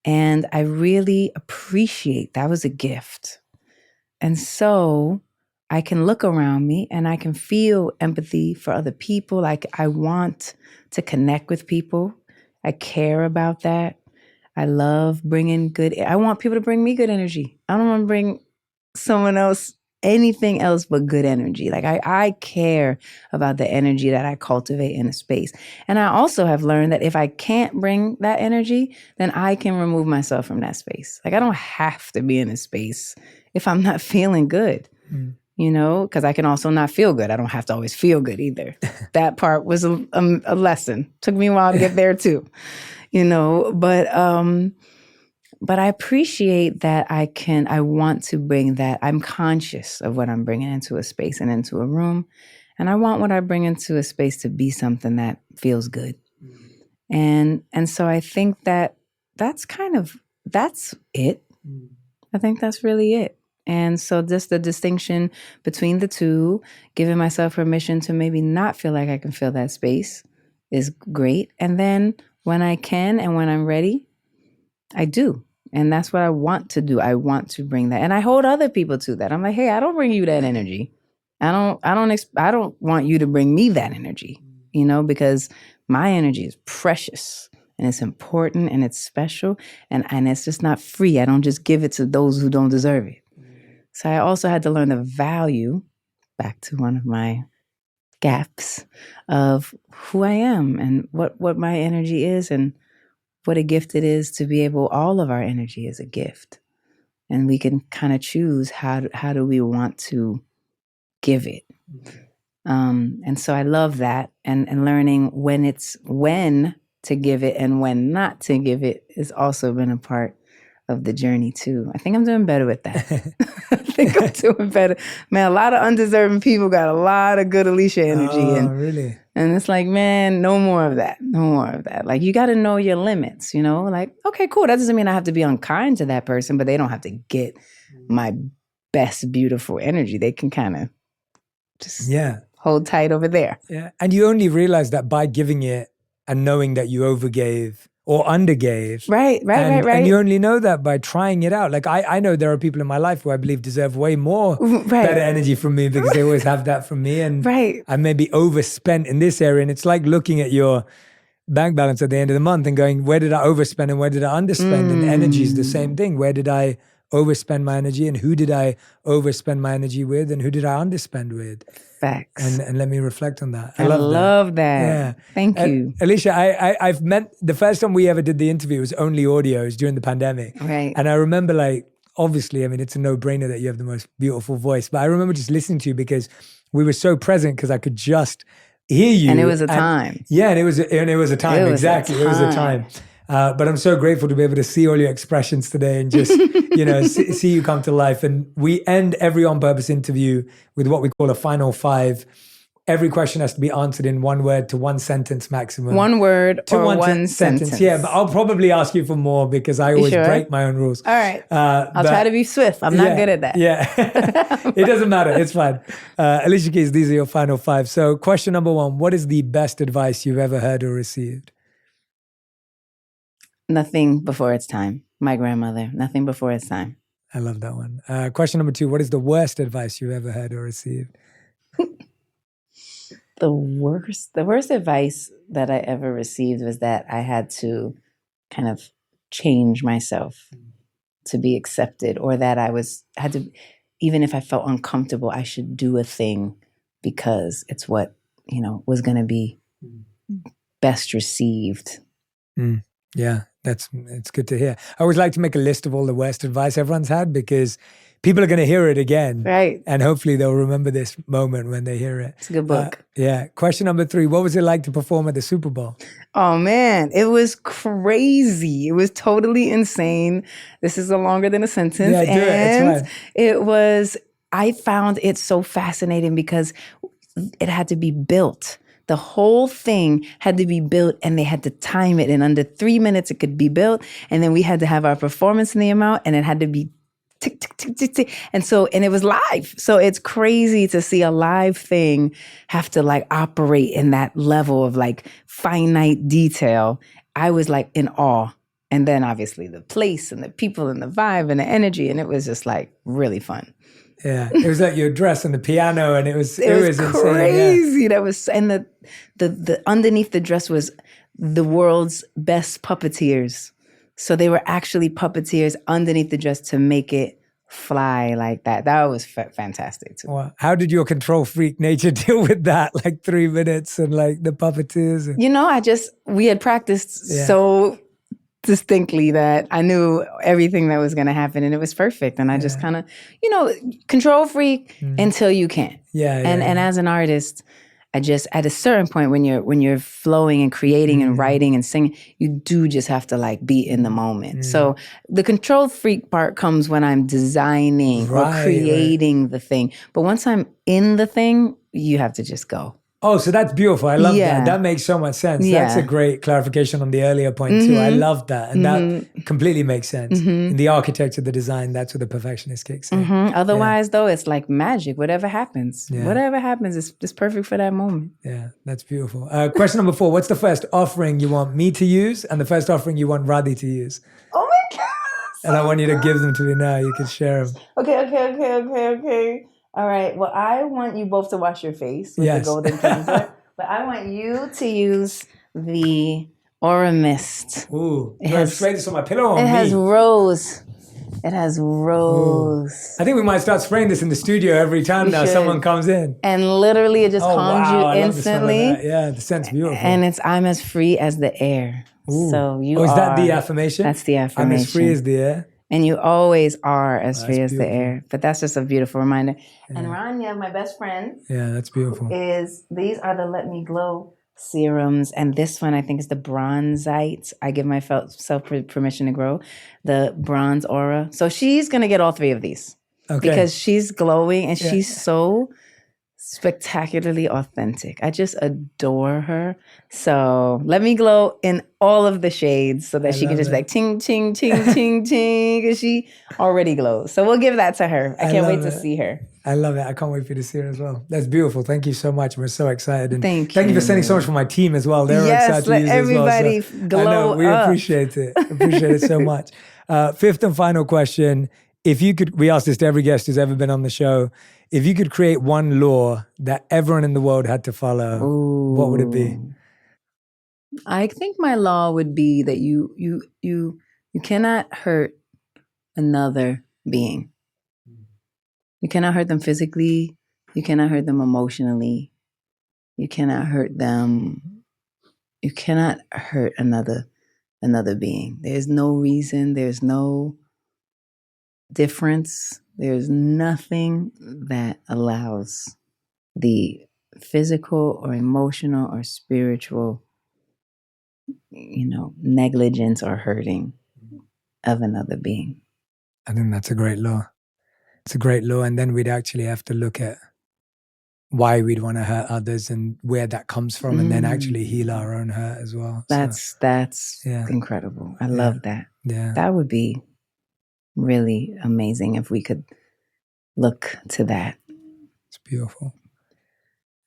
And I really appreciate that was a gift. And so I can look around me and I can feel empathy for other people. Like I want to connect with people. I care about that. I love I want people to bring me good energy. I don't want to bring someone else anything else but good energy. Like I care about the energy that I cultivate in a space. And I also have learned that if I can't bring that energy, then I can remove myself from that space. Like I don't have to be in a space if I'm not feeling good, because I can also not feel good. I don't have to always feel good either. That part was a lesson. Took me a while to get there too, but But I appreciate that I want to bring that. I'm conscious of what I'm bringing into a space and into a room. And I want what I bring into a space to be something that feels good. And so I think that's it. I think that's really it. And so just the distinction between the two, giving myself permission to maybe not feel like I can fill that space is great. And then when I can and when I'm ready, I do. And that's what I want to do. I want to bring that. And I hold other people to that. I'm like, hey, I don't bring you that energy. I don't want you to bring me that energy, because my energy is precious and it's important and it's special and it's just not free. I don't just give it to those who don't deserve it. So I also had to learn the value, back to one of my gaps, of who I am and what my energy is and what a gift it is to be able, all of our energy is a gift. And we can kind of choose how do we want to give it. And so I love that. And learning when to give it and when not to give it has also been a part of the journey too. I think I'm doing better with that. I think I'm doing better. Man, a lot of undeserving people got a lot of good Alicia energy. Really? And it's like, man, no more of that. No more of that. Like, you got to know your limits, Like, okay, cool. That doesn't mean I have to be unkind to that person, but they don't have to get my best, beautiful energy. They can kind of just hold tight over there. Yeah. And you only realize that by giving it and knowing that you overgave or undergave. Right. And you only know that by trying it out. Like I know there are people in my life who I believe deserve way more better energy from me because they always have that from me. And I may be overspent in this area. And it's like looking at your bank balance at the end of the month and going, where did I overspend and where did I underspend? And energy is the same thing. Where did I overspend my energy and who did I overspend my energy with and who did I underspend with? Facts. And let me reflect on that. I love that. Yeah. Thank you. Alicia, I've met, the first time we ever did the interview was only audio. It was during the pandemic. Right. And I remember obviously, it's a no-brainer that you have the most beautiful voice, but I remember just listening to you because we were so present because I could just hear you. And it was a time. Yeah, and it was a time. It was a time. But I'm so grateful to be able to see all your expressions today and just, see you come to life. And we end every On Purpose interview with what we call a final 5. Every question has to be answered in 1 word to 1 sentence maximum. 1 word to one sentence. Yeah, but I'll probably ask you for more because I always break my own rules. All right. I'll try to be swift. I'm not good at that. Yeah. It doesn't matter. It's fine. Alicia Keys, these are your final 5. So question number 1, what is the best advice you've ever heard or received? Nothing before it's time. My grandmother, nothing before it's time. I love that one. Question number 2, what is the worst advice you've ever heard or received? The worst advice that I ever received was that I had to kind of change myself to be accepted, or that I had to, even if I felt uncomfortable, I should do a thing because it's what, was going to be best received. Yeah, it's good to hear. I always like to make a list of all the worst advice everyone's had because people are going to hear it again. Right. And hopefully they'll remember this moment when they hear it. It's a good book. Yeah. Question number 3, what was it like to perform at the Super Bowl? Oh, man, it was crazy. It was totally insane. This is a longer than a sentence. Yeah, do it. It's fine. I found it so fascinating because it had to be built. The whole thing had to be built and they had to time it. In under 3 minutes, it could be built. And then we had to have our performance in the amount and it had to be tick, tick, tick, tick, tick. And it was live. So it's crazy to see a live thing have to operate in that level of finite detail. I was in awe. And then obviously the place and the people and the vibe and the energy. And it was just really fun. Yeah, it was your dress and the piano, and it was crazy. Insane, yeah. That was, and the underneath the dress was the world's best puppeteers. So they were actually puppeteers underneath the dress to make it fly like that. That was fantastic too. Wow. How did your control freak nature deal with that? 3 minutes and the puppeteers. And... we had practiced so distinctly that I knew everything that was going to happen and it was perfect. And I just kind of, control freak until you can't. Yeah. And as an artist, I just, at a certain point when you're flowing and creating and writing and singing, you do just have to like be in the moment. So the control freak part comes when I'm designing or creating the thing. But once I'm in the thing, you have to just go. Oh, so that's beautiful. I love that. That makes so much sense. Yeah. That's a great clarification on the earlier point too. I love that. And that completely makes sense. In the architecture, the design, that's where the perfectionist kicks in. Otherwise, though, it's like magic. Whatever happens, it's perfect for that moment. Yeah, that's beautiful. Question number 4. What's the first offering you want me to use and the first offering you want Radhi to use? Oh my God. And I want you to give them to me now. You can share them. Okay. All right. Well, I want you both to wash your face with the golden cleanser, but I want you to use the Aura Mist. Ooh, I spray this on my pillow on It me. has rose. It has rose. Ooh. I think we might start spraying this in the studio every time someone comes in. And literally, it just calms you instantly. The scent's beautiful. And I'm as free as the air. Ooh. So you is that the affirmation? That's the affirmation. I'm as free as the air. And you always are as free as beautiful. the air. But that's just a beautiful reminder. Yeah. And Rania, my best friend. Yeah, that's beautiful. These are the Let Me Glow serums. And this one, I think, is the Bronzite. I give myself permission to grow. The Bronze Aura. So she's going to get all 3 of these. Okay. Because she's glowing and she's so spectacularly authentic. I just adore her. So let me glow in all of the shades so that she can just be like ting, ting, ting, ting, ting, because she already glows. So we'll give that to her. I can't wait to see her. I love it. I can't wait for you to see her as well. That's beautiful. Thank you so much. We're so excited. And thank you for sending so much for my team as well. They're excited to use it as well. Everybody glow I know, we up. appreciate it. Appreciate it so much. 5th and final question. If you could, we ask this to every guest who's ever been on the show. If you could create one law that everyone in the world had to follow, what would it be? I think my law would be that you cannot hurt another being. You cannot hurt them physically. You cannot hurt them emotionally. You cannot hurt them. You cannot hurt another being. There's no reason. There's no difference. There's nothing that allows the physical or emotional or spiritual, negligence or hurting of another being. I think that's a great law. It's a great law. And then we'd actually have to look at why we'd want to hurt others and where that comes from, and then actually heal our own hurt as well. That's incredible. I love that. Yeah. That would be really amazing if we could look to that. It's beautiful.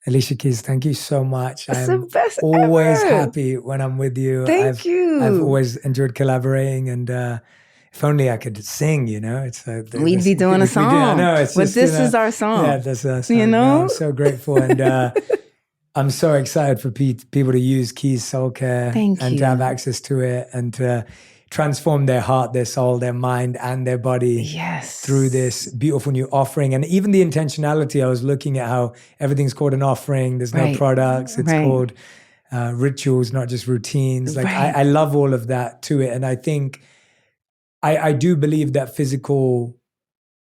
Alicia Keys, thank you so much. It's the best always ever. happy when I'm with you. Thank you. I've always enjoyed collaborating, and if only I could sing, It's we'd be doing a song. I know, it's but just, this is our song. Yeah, that's our song. I'm so grateful, and I'm so excited for people to use Keys Soul Care and to have access to it, and to transform their heart, their soul, their mind, and their body through this beautiful new offering. And even the intentionality, I was looking at how everything's called an offering. There's no products. It's called rituals, not just routines. I love all of that to it. And I think I do believe that physical,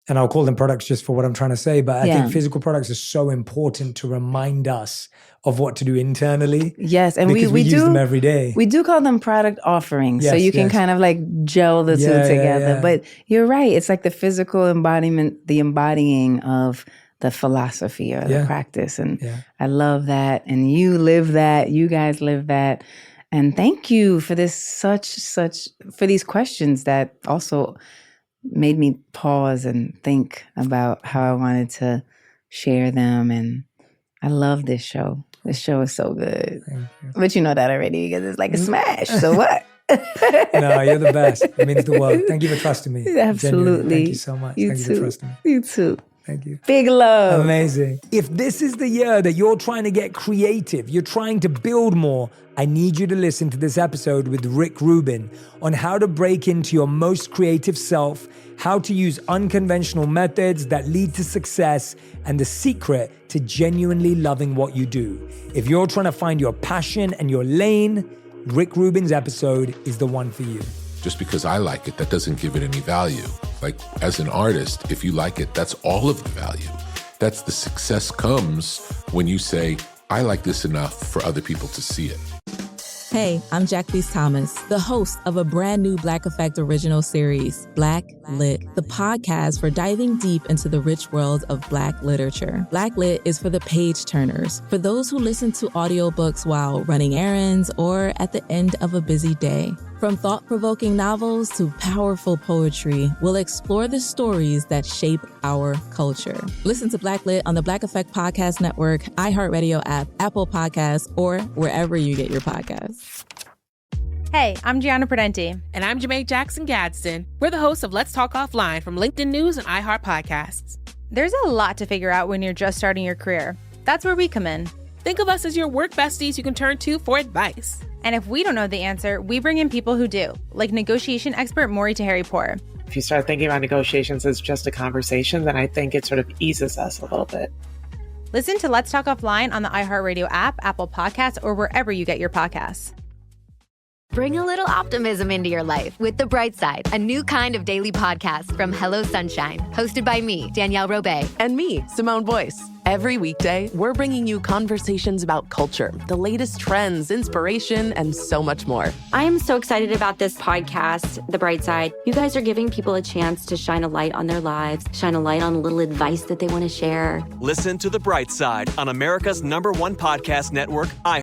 and I'll call them products just for what I'm trying to say, but I think physical products are so important to remind us of what to do internally. Yes, and we use them every day. We do call them product offerings, so you can kind of like gel the two together. But you're right; it's like the physical embodiment, the embodying of the philosophy or the practice, and I love that. And you live that. You guys live that. And thank you for this for these questions that also made me pause and think about how I wanted to share them. And I love this show. This show is so good. But you know that already because it's like a smash. So what? No, you're the best. It means the world. Thank you for trusting me. Absolutely. Genuinely. Thank you so much. You Thank too. you for trusting me. You too. Thank you. Big love. Amazing. If this is the year that you're trying to get creative, you're trying to build more, I need you to listen to this episode with Rick Rubin on how to break into your most creative self, how to use unconventional methods that lead to success, and the secret to genuinely loving what you do. If you're trying to find your passion and your lane, Rick Rubin's episode is the one for you. Just because I like it, that doesn't give it any value. Like, as an artist, if you like it, that's all of the value. That's the success comes when you say, I like this enough for other people to see it. Hey, I'm Jacqueline Thomas, the host of a brand new Black Effect original series, Black Lit, the podcast for diving deep into the rich world of Black literature. Black Lit is for the page turners, for those who listen to audiobooks while running errands or at the end of a busy day. From thought-provoking novels to powerful poetry, we'll explore the stories that shape our culture. Listen to Black Lit on the Black Effect Podcast Network, iHeartRadio app, Apple Podcasts, or wherever you get your podcasts. Hey, I'm Gianna Prudenti. And I'm Jermaine Jackson Gadsden. We're the hosts of Let's Talk Offline from LinkedIn News and iHeart Podcasts. There's a lot to figure out when you're just starting your career. That's where we come in. Think of us as your work besties you can turn to for advice. And if we don't know the answer, we bring in people who do, like negotiation expert Maury Taheri-Poor. If you start thinking about negotiations as just a conversation, then I think it sort of eases us a little bit. Listen to Let's Talk Offline on the iHeartRadio app, Apple Podcasts, or wherever you get your podcasts. Bring a little optimism into your life with The Bright Side, a new kind of daily podcast from Hello Sunshine, hosted by me, Danielle Robay. And me, Simone Boyce. Every weekday, we're bringing you conversations about culture, the latest trends, inspiration, and so much more. I am so excited about this podcast, The Bright Side. You guys are giving people a chance to shine a light on their lives, shine a light on a little advice that they want to share. Listen to The Bright Side on America's #1 podcast network,